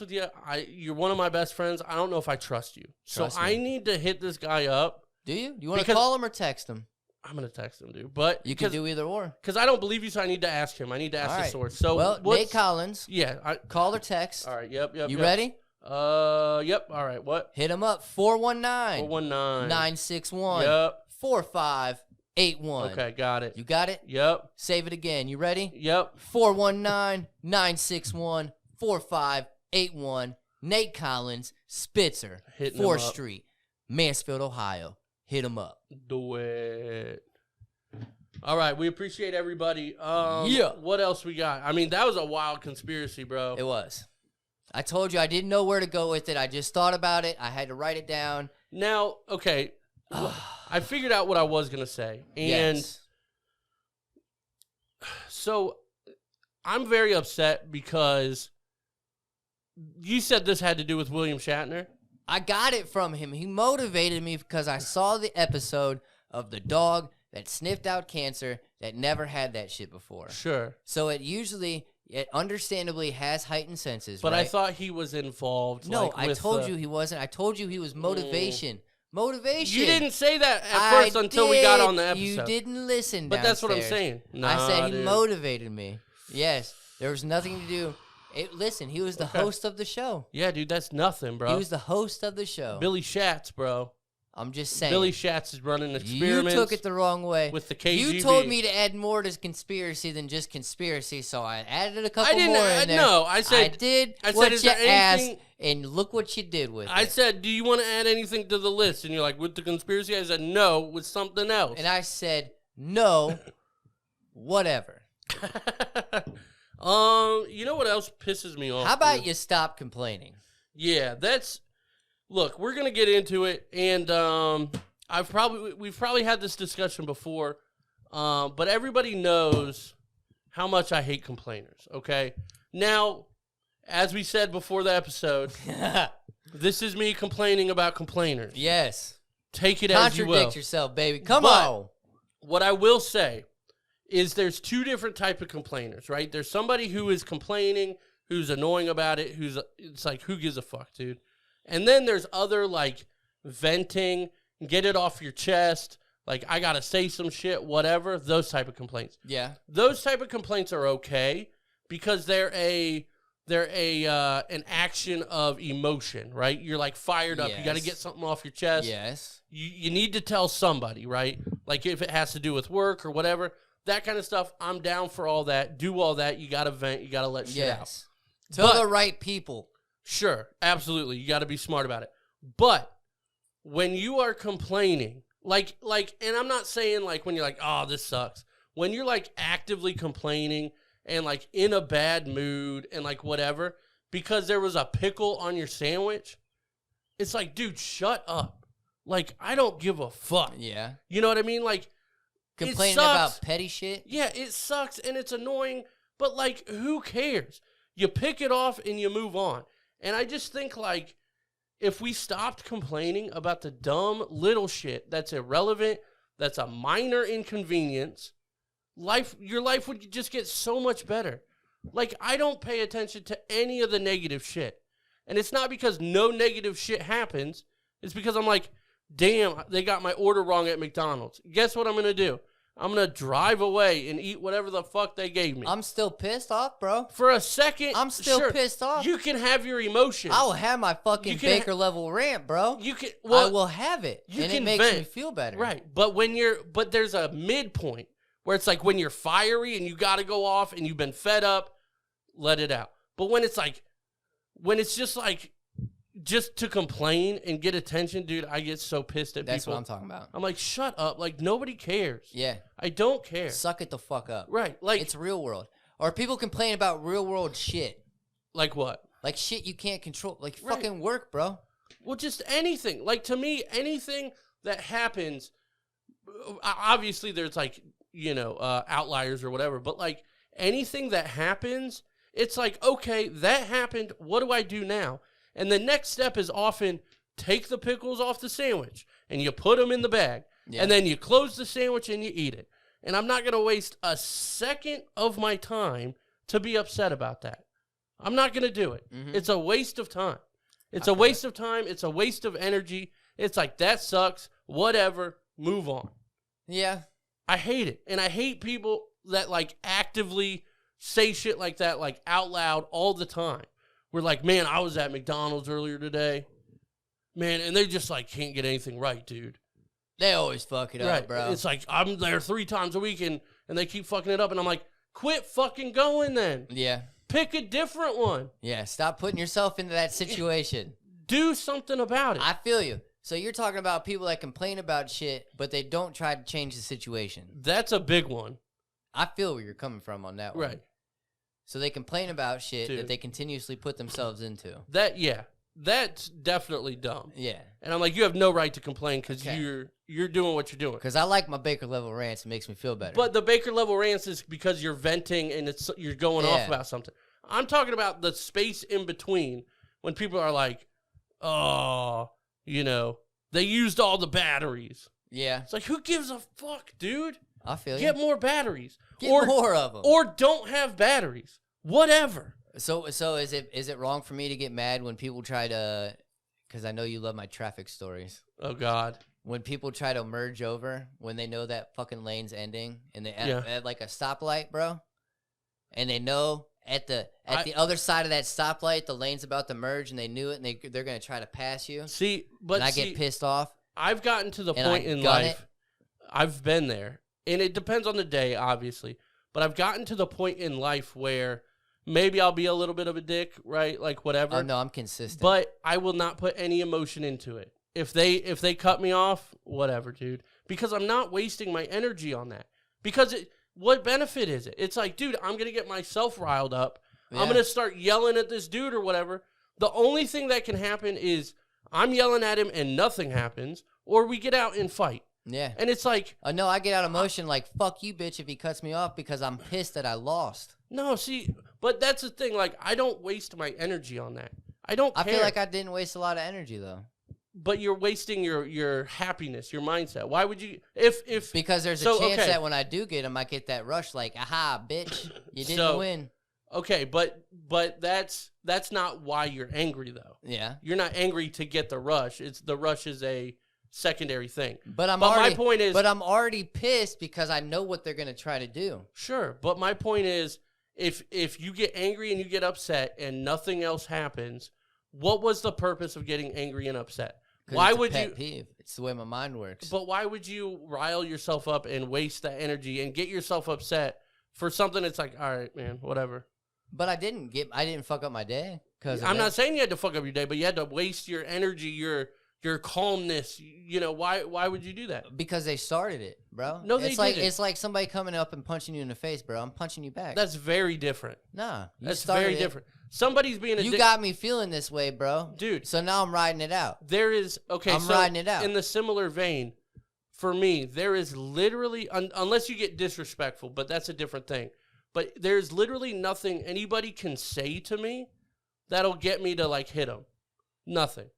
with you, you're one of my best friends. I don't know if I trust you. Trust me. I need to hit this guy up. Do you? Do you want to call him or text him? I'm going to text him, dude. But you can do either or. Because I don't believe you, so I need to ask him. I need to ask the source. So Nate Collins. Yeah. Call or text. All right. Yep. You ready? Yep. All right. What? Hit him up. 419. 961. Yep. 4581. Okay, got it. You got it? Yep. Save it again. You ready? Yep. 419-961-4581. Nate Collins, Spitzer, 4th Street, Mansfield, Ohio. Hit him up. Do it. All right, we appreciate everybody. Yeah. What else we got? I mean, that was a wild conspiracy, bro. It was. I told you I didn't know where to go with it. I just thought about it. I had to write it down. Now, okay, I figured out what I was going to say. And so I'm very upset because you said this had to do with William Shatner. I got it from him. He motivated me because I saw the episode of the dog that sniffed out cancer that never had that shit before. Sure. So it understandably has heightened senses, but right? I thought he was involved. No, I told you he wasn't. I told you he was motivation Motivation. You didn't say that at first until we got on the episode. You didn't listen. But that's what I'm saying. I said he motivated me. Yes, there was nothing to do. Listen, he was the host of the show. Yeah, dude, that's nothing, bro. He was the host of the show. Billy Shats, bro. I'm just saying. Billy Shats is running experiments. You took it the wrong way. With the KGB. You told me to add more to conspiracy than just conspiracy, so I added a couple more in there. No, I said... I did what you asked, and look what you did with it. I said, do you want to add anything to the list? And you're like, with the conspiracy? I said, no, with something else. And I said, no, whatever. You know what else pisses me off? How about you stop complaining? Yeah, that's... Look, we're gonna get into it, and we've probably had this discussion before, but everybody knows how much I hate complainers. Okay, now, as we said before the episode, this is me complaining about complainers. Yes, take it as you will. Contradict yourself, baby. Come on. What I will say is, there's two different type of complainers, right? There's somebody who is complaining, who's annoying about it, it's like, who gives a fuck, dude? And then there's other, like, venting, get it off your chest, like, I gotta say some shit, whatever, those type of complaints. Yeah. Those type of complaints are okay because they're an action of emotion, right? You're, like, fired up. Yes. You gotta get something off your chest. Yes. You need to tell somebody, right? Like, if it has to do with work or whatever, that kind of stuff, I'm down for all that. Do all that. You gotta vent. You gotta let shit out. Tell the right people. Sure, absolutely. You got to be smart about it. But when you are complaining, like, and I'm not saying like when you're like, oh, this sucks. When you're like actively complaining and like in a bad mood and like whatever, because there was a pickle on your sandwich, it's like, dude, shut up. Like, I don't give a fuck. Yeah. You know what I mean? Like, complaining about petty shit? Yeah, it sucks and it's annoying, but like, who cares? You pick it off and you move on. And I just think, like, if we stopped complaining about the dumb little shit that's irrelevant, that's a minor inconvenience, your life would just get so much better. Like, I don't pay attention to any of the negative shit. And it's not because no negative shit happens. It's because I'm like, damn, they got my order wrong at McDonald's. Guess what I'm going to do? I'm going to drive away and eat whatever the fuck they gave me. I'm still pissed off, bro. For a second. I'm still pissed off. You can have your emotions. I will have my fucking Baker level rant, bro. I will have it. And it makes me feel better. Right. But there's a midpoint where it's like when you're fiery and you got to go off and you've been fed up, let it out. But when it's just like, just to complain and get attention, dude, I get so pissed at people. That's what I'm talking about. I'm like, shut up. Like, nobody cares. Yeah. I don't care. Suck it the fuck up. Right. Like, it's real world. Or people complain about real world shit. Like what? Like shit you can't control. Like fucking work, bro. Well, just anything. Like, to me, anything that happens, obviously there's like, outliers or whatever, but like anything that happens, it's like, okay, that happened. What do I do now? And the next step is often take the pickles off the sandwich and you put them in the bag. Yeah. And then you close the sandwich and you eat it. And I'm not going to waste a second of my time to be upset about that. I'm not going to do it. Mm-hmm. It's a waste of time. It's a waste of time. It's a waste of energy. It's like, that sucks. Whatever. Move on. Yeah. I hate it. And I hate people that like actively say shit like that, like out loud all the time. We're like, man, I was at McDonald's earlier today. Man, and they just like can't get anything right, dude. They always fuck it up, bro. It's like, I'm there 3 times a week and they keep fucking it up. And I'm like, quit fucking going then. Yeah. Pick a different one. Yeah, stop putting yourself into that situation. Do something about it. I feel you. So you're talking about people that complain about shit, but they don't try to change the situation. That's a big one. I feel where you're coming from on that one. Right. So they complain about shit that they continuously put themselves into. That's definitely dumb. Yeah. And I'm like, you have no right to complain because you're doing what you're doing. Because I like my Baker level rants. It makes me feel better. But the Baker level rants is because you're venting and you're going off about something. I'm talking about the space in between when people are like, oh, they used all the batteries. Yeah. It's like, who gives a fuck, dude? I feel you. Get more batteries. Get more of them. Or don't have batteries. Whatever. So is it wrong for me to get mad when people try to because I know you love my traffic stories. Oh, God. When people try to merge over, when they know that fucking lane's ending, and they at like a stoplight, bro, and they know at the other side of that stoplight, the lane's about to merge, and they knew it, and they're going to try to pass you. I get pissed off. I've gotten to the point in life, I've been there, and it depends on the day, obviously, but I've gotten to the point in life where maybe I'll be a little bit of a dick, right? Like, whatever. Oh, no, I'm consistent. But I will not put any emotion into it. If they cut me off, whatever, dude. Because I'm not wasting my energy on that. Because what benefit is it? It's like, dude, I'm going to get myself riled up. Yeah. I'm going to start yelling at this dude or whatever. The only thing that can happen is I'm yelling at him and nothing happens, or we get out and fight. Yeah. And it's like... no, I get out of motion like, fuck you, bitch, if he cuts me off because I'm pissed that I lost. No, see, but that's the thing. Like, I don't waste my energy on that. I don't care. I feel like I didn't waste a lot of energy, though. But you're wasting your happiness, your mindset. Why would you... if Because there's a chance that when I do get him, I get that rush like, aha, bitch, you didn't win. Okay, but that's not why you're angry, though. Yeah. You're not angry to get the rush. The rush is a secondary thing. My point is... But I'm already pissed because I know what they're going to try to do. Sure, but my point is, if you get angry and you get upset and nothing else happens, what was the purpose of getting angry and upset? Why would you? Peeve. It's the way my mind works. But why would you rile yourself up and waste that energy and get yourself upset for something that's like, all right, man, whatever. But I didn't fuck up my day. I'm not saying you had to fuck up your day, but you had to waste your energy, your calmness. You know, why would you do that? Because they started it, bro. No, they didn't. It's like somebody coming up and punching you in the face, bro. I'm punching you back. That's very different. Nah, that's very different. Somebody's being a You got me feeling this way, bro. Dude. So now I'm riding it out. I'm riding it out. In the similar vein, for me, there is literally, unless you get disrespectful, but that's a different thing. But there's literally nothing anybody can say to me that'll get me to, like, hit them. Nothing.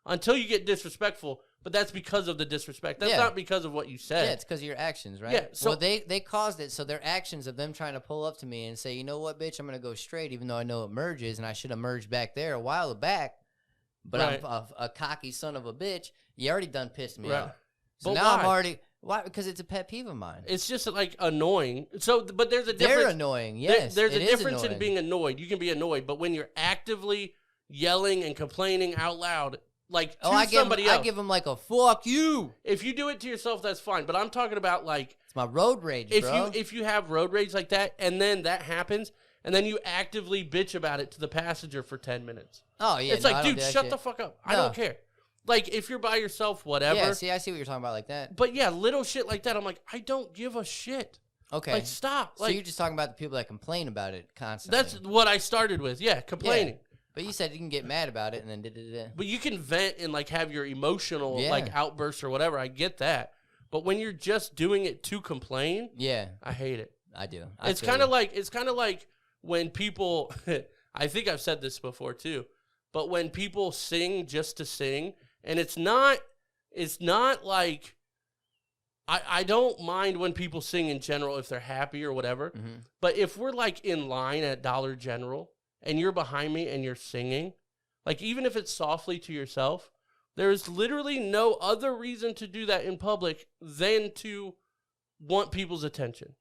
Until you get disrespectful, but that's because of the disrespect. That's not because of what you said. Yeah, it's because of your actions, right? Yeah. So they caused it, so their actions of them trying to pull up to me and say, you know what, bitch, I'm going to go straight, even though I know it merges, and I should have merged back there a while back, but I'm a cocky son of a bitch. You already done pissed me off. So now I'm already... Why? Because it's a pet peeve of mine. It's just, like, annoying. So, but there's a difference. They're annoying, yes. There's a difference in being annoyed. You can be annoyed, but when you're actively yelling and complaining out loud... Like, somebody else. I give them like a fuck you. If you do it to yourself, that's fine. But I'm talking about, like... It's my road rage, bro. If you have road rage like that, and then that happens, and then you actively bitch about it to the passenger for 10 minutes. Oh, yeah. It's like, dude, shut the fuck up. No. I don't care. Like, if you're by yourself, whatever. Yeah, see, I see what you're talking about like that. But, yeah, little shit like that, I'm like, I don't give a shit. Okay. Like, stop. So you're just talking about the people that complain about it constantly. That's what I started with. Yeah, complaining. Yeah. But you said you can get mad about it and then But you can vent and, like, have your emotional, like, outbursts or whatever. I get that. But when you're just doing it to complain, I hate it. I do. It's kind of like when people, I think I've said this before too, but when people sing just to sing, and it's not like, I don't mind when people sing in general if they're happy or whatever. Mm-hmm. But if we're, like, in line at Dollar General, and you're behind me and you're singing, like, even if it's softly to yourself, there's literally no other reason to do that in public than to want people's attention.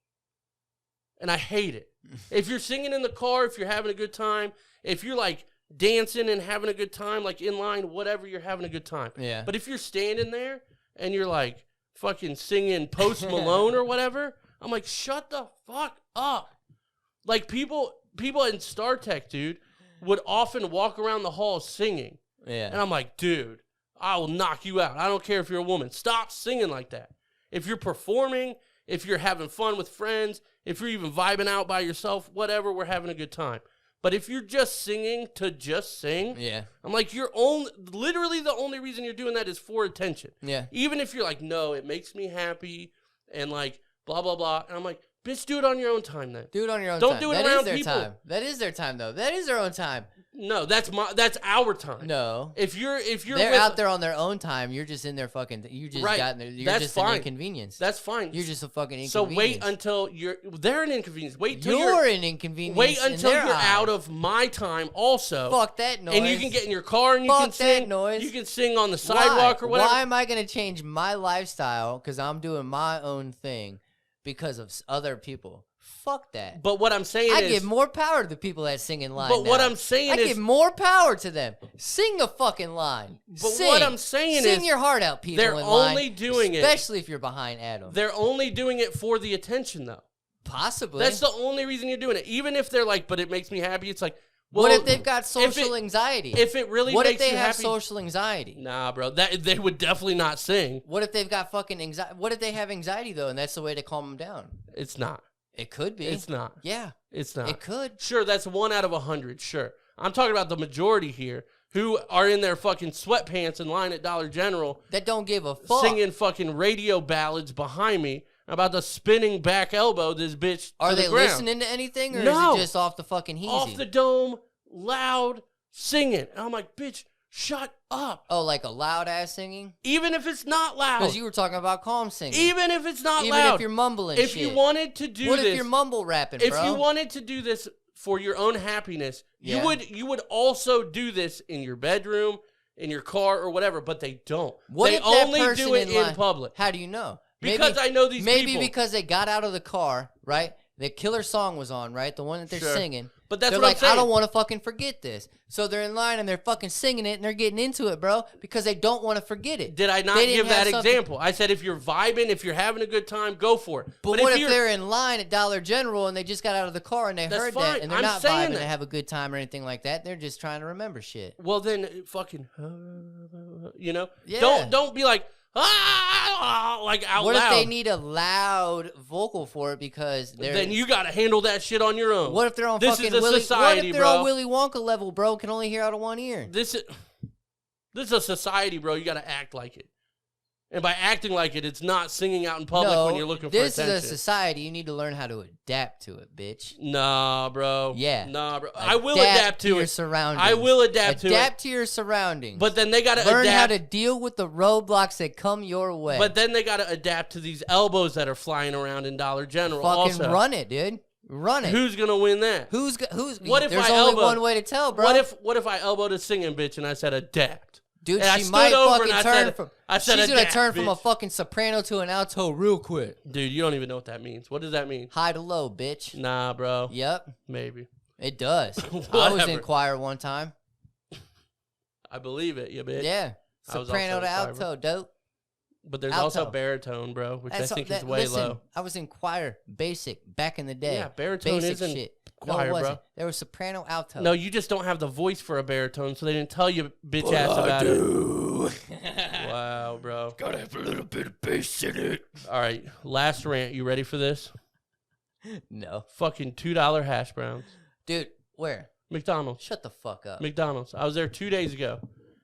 And I hate it. If you're singing in the car, if you're having a good time, if you're, like, dancing and having a good time, like, in line, whatever, you're having a good time. Yeah. But if you're standing there and you're, like, fucking singing Post Malone or whatever, I'm like, shut the fuck up. Like, people in Star Trek, dude, would often walk around the hall singing. Yeah. And I'm like, dude, I will knock you out. I don't care if you're a woman. Stop singing like that. If you're performing, if you're having fun with friends, if you're even vibing out by yourself, whatever, we're having a good time. But if you're just singing to just sing, I'm like, literally the only reason you're doing that is for attention. Yeah. Even if you're like, no, it makes me happy and, like, blah, blah, blah. And I'm like, bitch, do it on your own time then. Do it on your own time. Don't do it around people. Time. That is their time, though. That is their own time. No, that's our time. No. If you're they're out there on their own time, you're just in their fucking. You just got in there. You're that's just fine. an inconvenience. That's fine. You're just a fucking inconvenience. So wait until they're an inconvenience. Wait till you're an inconvenience. Wait until you're eyes. out of my time. Also, fuck that noise. And you can get in your car and you fuck can sing. That noise. You can sing on the sidewalk or whatever. Why am I gonna change my lifestyle because I'm doing my own thing because of other people? Fuck that. But what I'm saying I is... give more power to the people that sing in line But now. what I'm saying I is... give more power to them. Sing the fucking line. But sing. what I'm saying is... Sing your heart out, people they're in only line, doing it... Especially if you're behind Adam. They're only doing it for the attention, though. Possibly. That's the only reason you're doing it. Even if they're like, but it makes me happy, it's like... Well, what if they've got social anxiety? If it really what makes if they you have happy, social anxiety? Nah, bro. They would definitely not sing. What if they've got fucking anxiety? What if they have anxiety, though, and that's the way to calm them down? It's not. It could be. It's not. Yeah. It's not. It could. Sure, that's 1 out of 100. Sure. I'm talking about the majority here who are in their fucking sweatpants in line at Dollar General. That don't give a fuck. Singing fucking radio ballads behind me about the spinning back elbow this bitch Are to the they ground. listening to anything, or No. is it just off the fucking heezy? Off the dome, loud, singing. And I'm like, bitch, shut up. Oh, like a loud-ass singing? Even if it's not loud. Because you were talking about calm singing. Even if it's not Even loud. if you're mumbling If shit. you wanted to do what this. What if you're mumble rapping, If bro? you wanted to do this for your own happiness, Yeah. you would also do this in your bedroom, in your car, or whatever, but they don't. What they if that only person do it in line- public. How do you know? Because I know these maybe people. because they got out of the car, right? The killer song was on, right? The one that they're Sure. singing. But that's they're what I'm like, saying. I don't want to fucking forget this. So they're in line and they're fucking singing it and they're getting into it, bro, because they don't want to forget it. Did I not They didn't give that have something- example? I said if you're vibing, if you're having a good time, go for it. But what if you're, they're in line at Dollar General and they just got out of the car and they That's heard fine. that and they're I'm not saying vibing that. to have a good time or anything like that? They're just trying to remember shit. Well, then fucking, you know? Yeah. Don't be like, like out What loud. if they need a loud vocal for it because they're... Then you got to handle that shit on your own. What if they're on This fucking is a Willy... society, what if they're bro. on Willy Wonka level, bro, can only hear out of one ear? This is a society, bro. You got to act like it. And by acting like it, it's not singing out in public when you're looking for attention. This is a society. You need to learn how to adapt to it, bitch. Nah, bro. Yeah. Nah, bro. I will adapt to your it. surroundings. I will adapt to it. Adapt to your surroundings. But then they got to learn adapt. how to deal with the roadblocks that come your way. But then they got to adapt to these elbows that are flying around in Dollar General. Fucking also. run it, dude. Run it. Who's gonna win that? Who's? What if There's I only elbowed- one way to tell, bro. What if I elbowed a singing bitch and I said adapt? Dude, And I she stood might over fucking and I turn said- from. I said she's gonna adapt, turn from a bitch. fucking soprano to an alto real quick. Dude, you don't even know what that means. What does that mean? High to low, bitch. Nah, bro. Yep, Maybe. it does. I was Whatever. in choir one time. I believe it, you bitch. Yeah, I was soprano also to in choir, alto, dope. But there's Alto. also baritone, bro, which I think is way listen, low. I was in choir, basic, back in the day. Yeah, baritone basic isn't shit. choir, no, it wasn't. bro. There was soprano, alto. No, you just don't have the voice for a baritone, so they didn't tell you bitch ass about it. Wow, bro. Gotta have a little bit of bass in it. All right, last rant. You ready for this? No, Fucking $2 hash browns. dude, where? McDonald's. Shut the fuck up. McDonald's. I was there 2 days ago.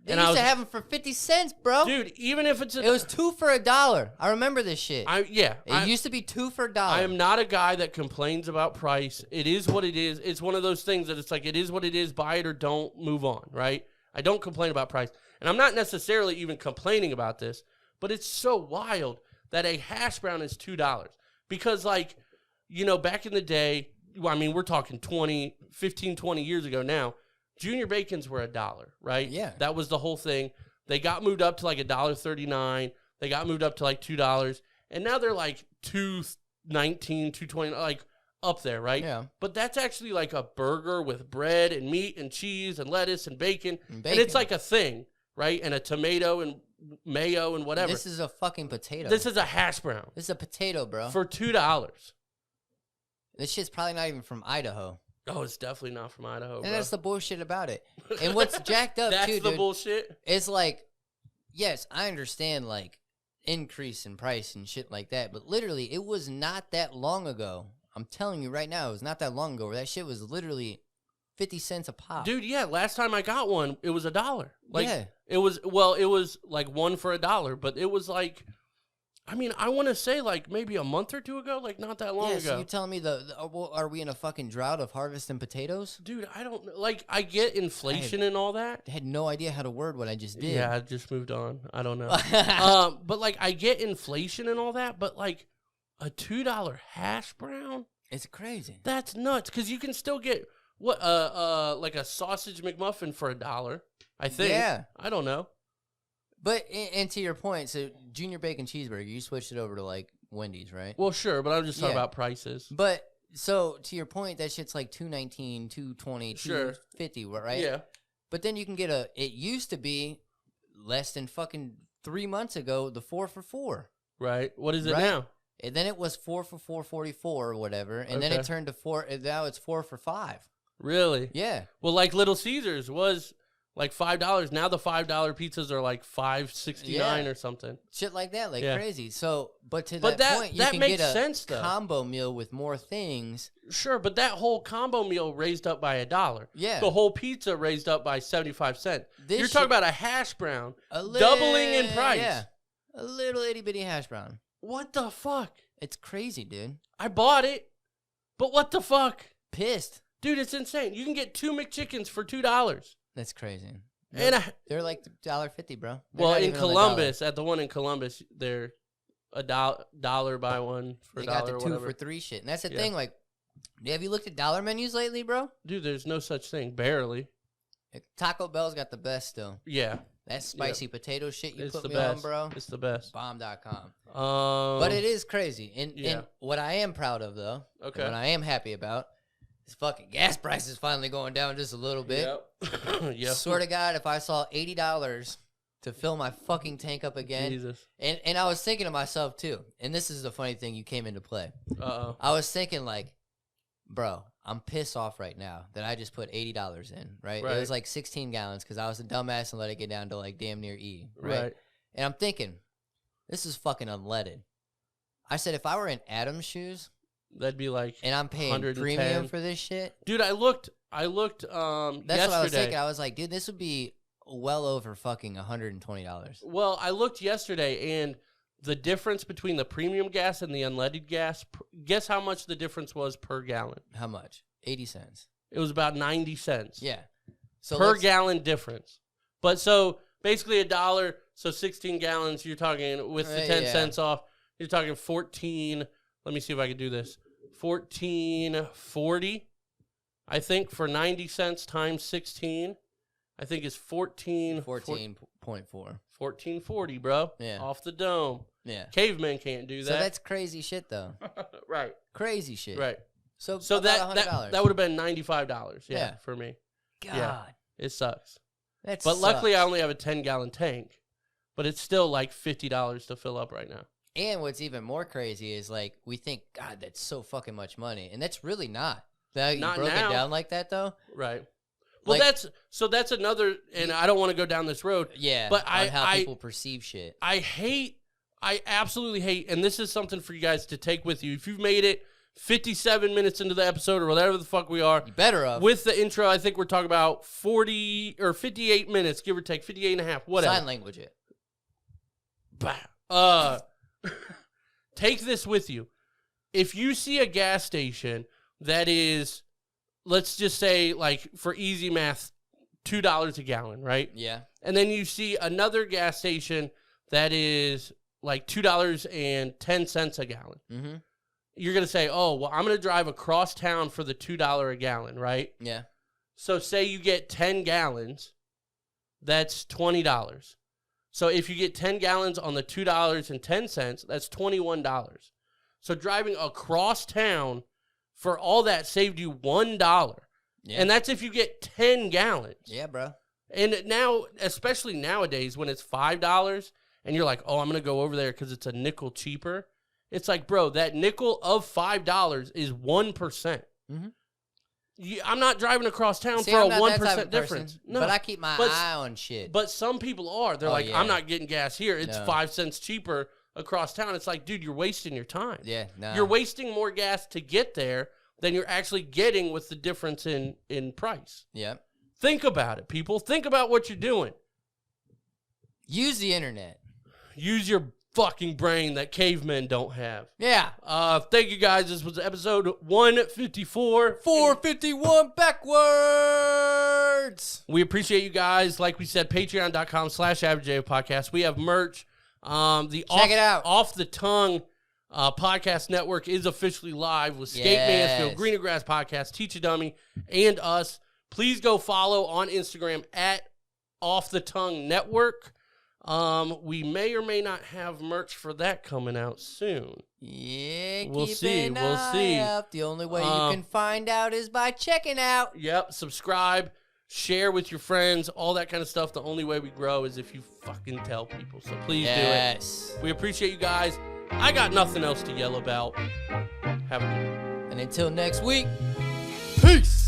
They and used I was, to have them for 50 cents, bro. dude, even if it's It was 2 for $1. I remember this shit. It used to be 2 for $1. I am not a guy that complains about price. It is what it is. It's one of those things that it's like, it is what it is. Buy it or don't, move on, right? I don't complain about price. And I'm not necessarily even complaining about this, but it's so wild that a hash brown is $2. Because, like, you know, back in the day, I mean, we're talking 15, 20 years ago now, junior bacons were $1, right? Yeah. That was the whole thing. They got moved up to like $1.39. They got moved up to like $2. And now they're like $2.19, $2.20, like up there, right? Yeah. But that's actually like a burger with bread and meat and cheese and lettuce and bacon. And And it's like a thing, right? And a tomato and mayo and whatever. This is a fucking potato. This is a hash brown This is a potato, bro. for $2. This shit's probably not even from Idaho. Oh, it's definitely not from Idaho, And bro. that's the bullshit about it. And what's jacked up, That's too, the dude, bullshit. it's like, yes, I understand, like, increase in price and shit like that, but literally, it was not that long ago. I'm telling you right now, it was not that long ago where that shit was literally 50 cents a pop. Dude, yeah, last time I got one, it was $1. Like, Yeah. it was like 1 for $1, but it was like, I mean, I want to say like maybe a month or two ago, like not that long ago. So you telling me are we in a fucking drought of harvesting potatoes? Dude, I don't know. Like, I get inflation and all that. I had no idea how to word what I just did. Yeah, I just moved on. I don't know. But like, I get inflation and all that, but like a $2 hash brown? It's crazy. That's nuts, because you can still get, what, like a sausage McMuffin for $1, I think. Yeah. I don't know. But, and to your point, so Junior Bacon Cheeseburger, you switched it over to, like, Wendy's, right? Well, sure, but I'm just talking about prices. But, so, to your point, that shit's like $2.19, $2.20, sure. $2.50, right? Yeah. But then you can get it used to be less than fucking 3 months ago, the 4 for $4. Right. What is it now? And then it was 4 for $4.44 or whatever, and then it turned to 4, and now it's 4 for $5. Really? Yeah. Well, like Little Caesars was like $5. Now the $5 pizzas are like $5.69 or something. Shit like that, crazy. So, but to that point, you that can makes get a sense, though. combo meal with more things. Sure, but that whole combo meal raised up by $1. Yeah. The whole pizza raised up by 75 cents. You're talking about a hash brown doubling in price. Yeah. A little itty bitty hash brown. What the fuck? It's crazy, dude. I bought it, but what the fuck? Pissed. Dude, it's insane. You can get 2 McChickens for $2. That's crazy. And they're like $1.50, bro. Well, in Columbus, at the one in Columbus, they're $1 buy one for $1. They got the 2 for $3 shit. And that's the thing, like, have you looked at dollar menus lately, bro? Dude, there's no such thing. Barely. Taco Bell's got the best still. Yeah. That spicy potato shit you it's put the me best. on, bro. It's the best. Bomb.com. But it is crazy. And what I am proud of, though, and what I am happy about, is fucking gas prices finally going down just a little bit. Yep. Swear to God, if I saw $80 to fill my fucking tank up again. Jesus. And I was thinking to myself, too, and this is the funny thing, you came into play. Uh-oh. I was thinking, like, bro, I'm pissed off right now that I just put $80 in, right? It was like 16 gallons because I was a dumbass and let it get down to like damn near E, right? And I'm thinking, this is fucking unleaded. I said, if I were in Adam's shoes, that'd be like, and I'm paying premium for this shit. Dude, I looked That's yesterday. what I was thinking. I was like, dude, this would be well over fucking $120. Well, I looked yesterday, and the difference between the premium gas and the unleaded gas, guess how much the difference was per gallon? How much? 80 cents. It was about 90 cents. Yeah. So per gallon difference. But so basically $1, so 16 gallons, you're talking with the 10 cents off, you're talking 14. Let me see if I can do this. 14.40, I think, for 90 cents times 16. I think it's 14.4. 14.40, bro. Yeah. Off the dome. Yeah. Cavemen can't do that. So that's crazy shit, though. Right. Crazy shit. Right. So that would have been $95. Yeah, for me. God. Yeah, it sucks. But luckily, I only have a 10-gallon tank, but it's still like $50 to fill up right now. And what's even more crazy is, like, we think, God, that's so fucking much money, and that's really not. You broke it down like that, though. Right. Well, like, that's another, and I don't want to go down this road. Yeah. But how people perceive shit. I absolutely hate, and this is something for you guys to take with you. If you've made it 57 minutes into the episode or whatever the fuck we are. You better have. With the intro, I think we're talking about 40 or 58 minutes, give or take, 58 and a half, whatever. Sign language it. Take this with you. If you see a gas station that is, let's just say, like, for easy math, $2 a gallon, right? Yeah. And then you see another gas station that is like $2.10 a gallon. Mm-hmm. You're going to say, oh, well, I'm going to drive across town for the $2 a gallon, right? Yeah. So say you get 10 gallons, that's $20. So if you get 10 gallons on the $2.10, that's $21. So driving across town for all that saved you $1. Yeah. And that's if you get 10 gallons. Yeah, bro. And now, especially nowadays when it's $5 and you're like, oh, I'm going to go over there because it's a nickel cheaper. It's like, bro, that nickel of $5 is 1%. Mm-hmm. I'm not driving across town for a 1% difference. No, but I keep my eye on shit. But some people are. They're like, I'm not getting gas here. It's 5 cents cheaper across town. It's like, dude, you're wasting your time. Yeah, no. You're wasting more gas to get there than you're actually getting with the difference in price. Yeah. Think about it, people. Think about what you're doing. Use the internet. Use your fucking brain that cavemen don't have. Yeah. Thank you guys. This was episode 154. 451 backwards. We appreciate you guys. Like we said, patreon.com/Average Podcast. We have merch. Check it out. Off the Tongue podcast network is officially live with Skate Mansfield, Greener Grass Podcast, Teach a Dummy, and us. Please go follow on Instagram at Off the Tongue Network. We may or may not have merch for that coming out soon. Yeah, we'll keep see. an We'll eye see. out. The only way you can find out is by checking out. Yep. Subscribe, share with your friends, all that kind of stuff. The only way we grow is if you fucking tell people. So please do it. We appreciate you guys. I got nothing else to yell about. Have a good one. And until next week, peace.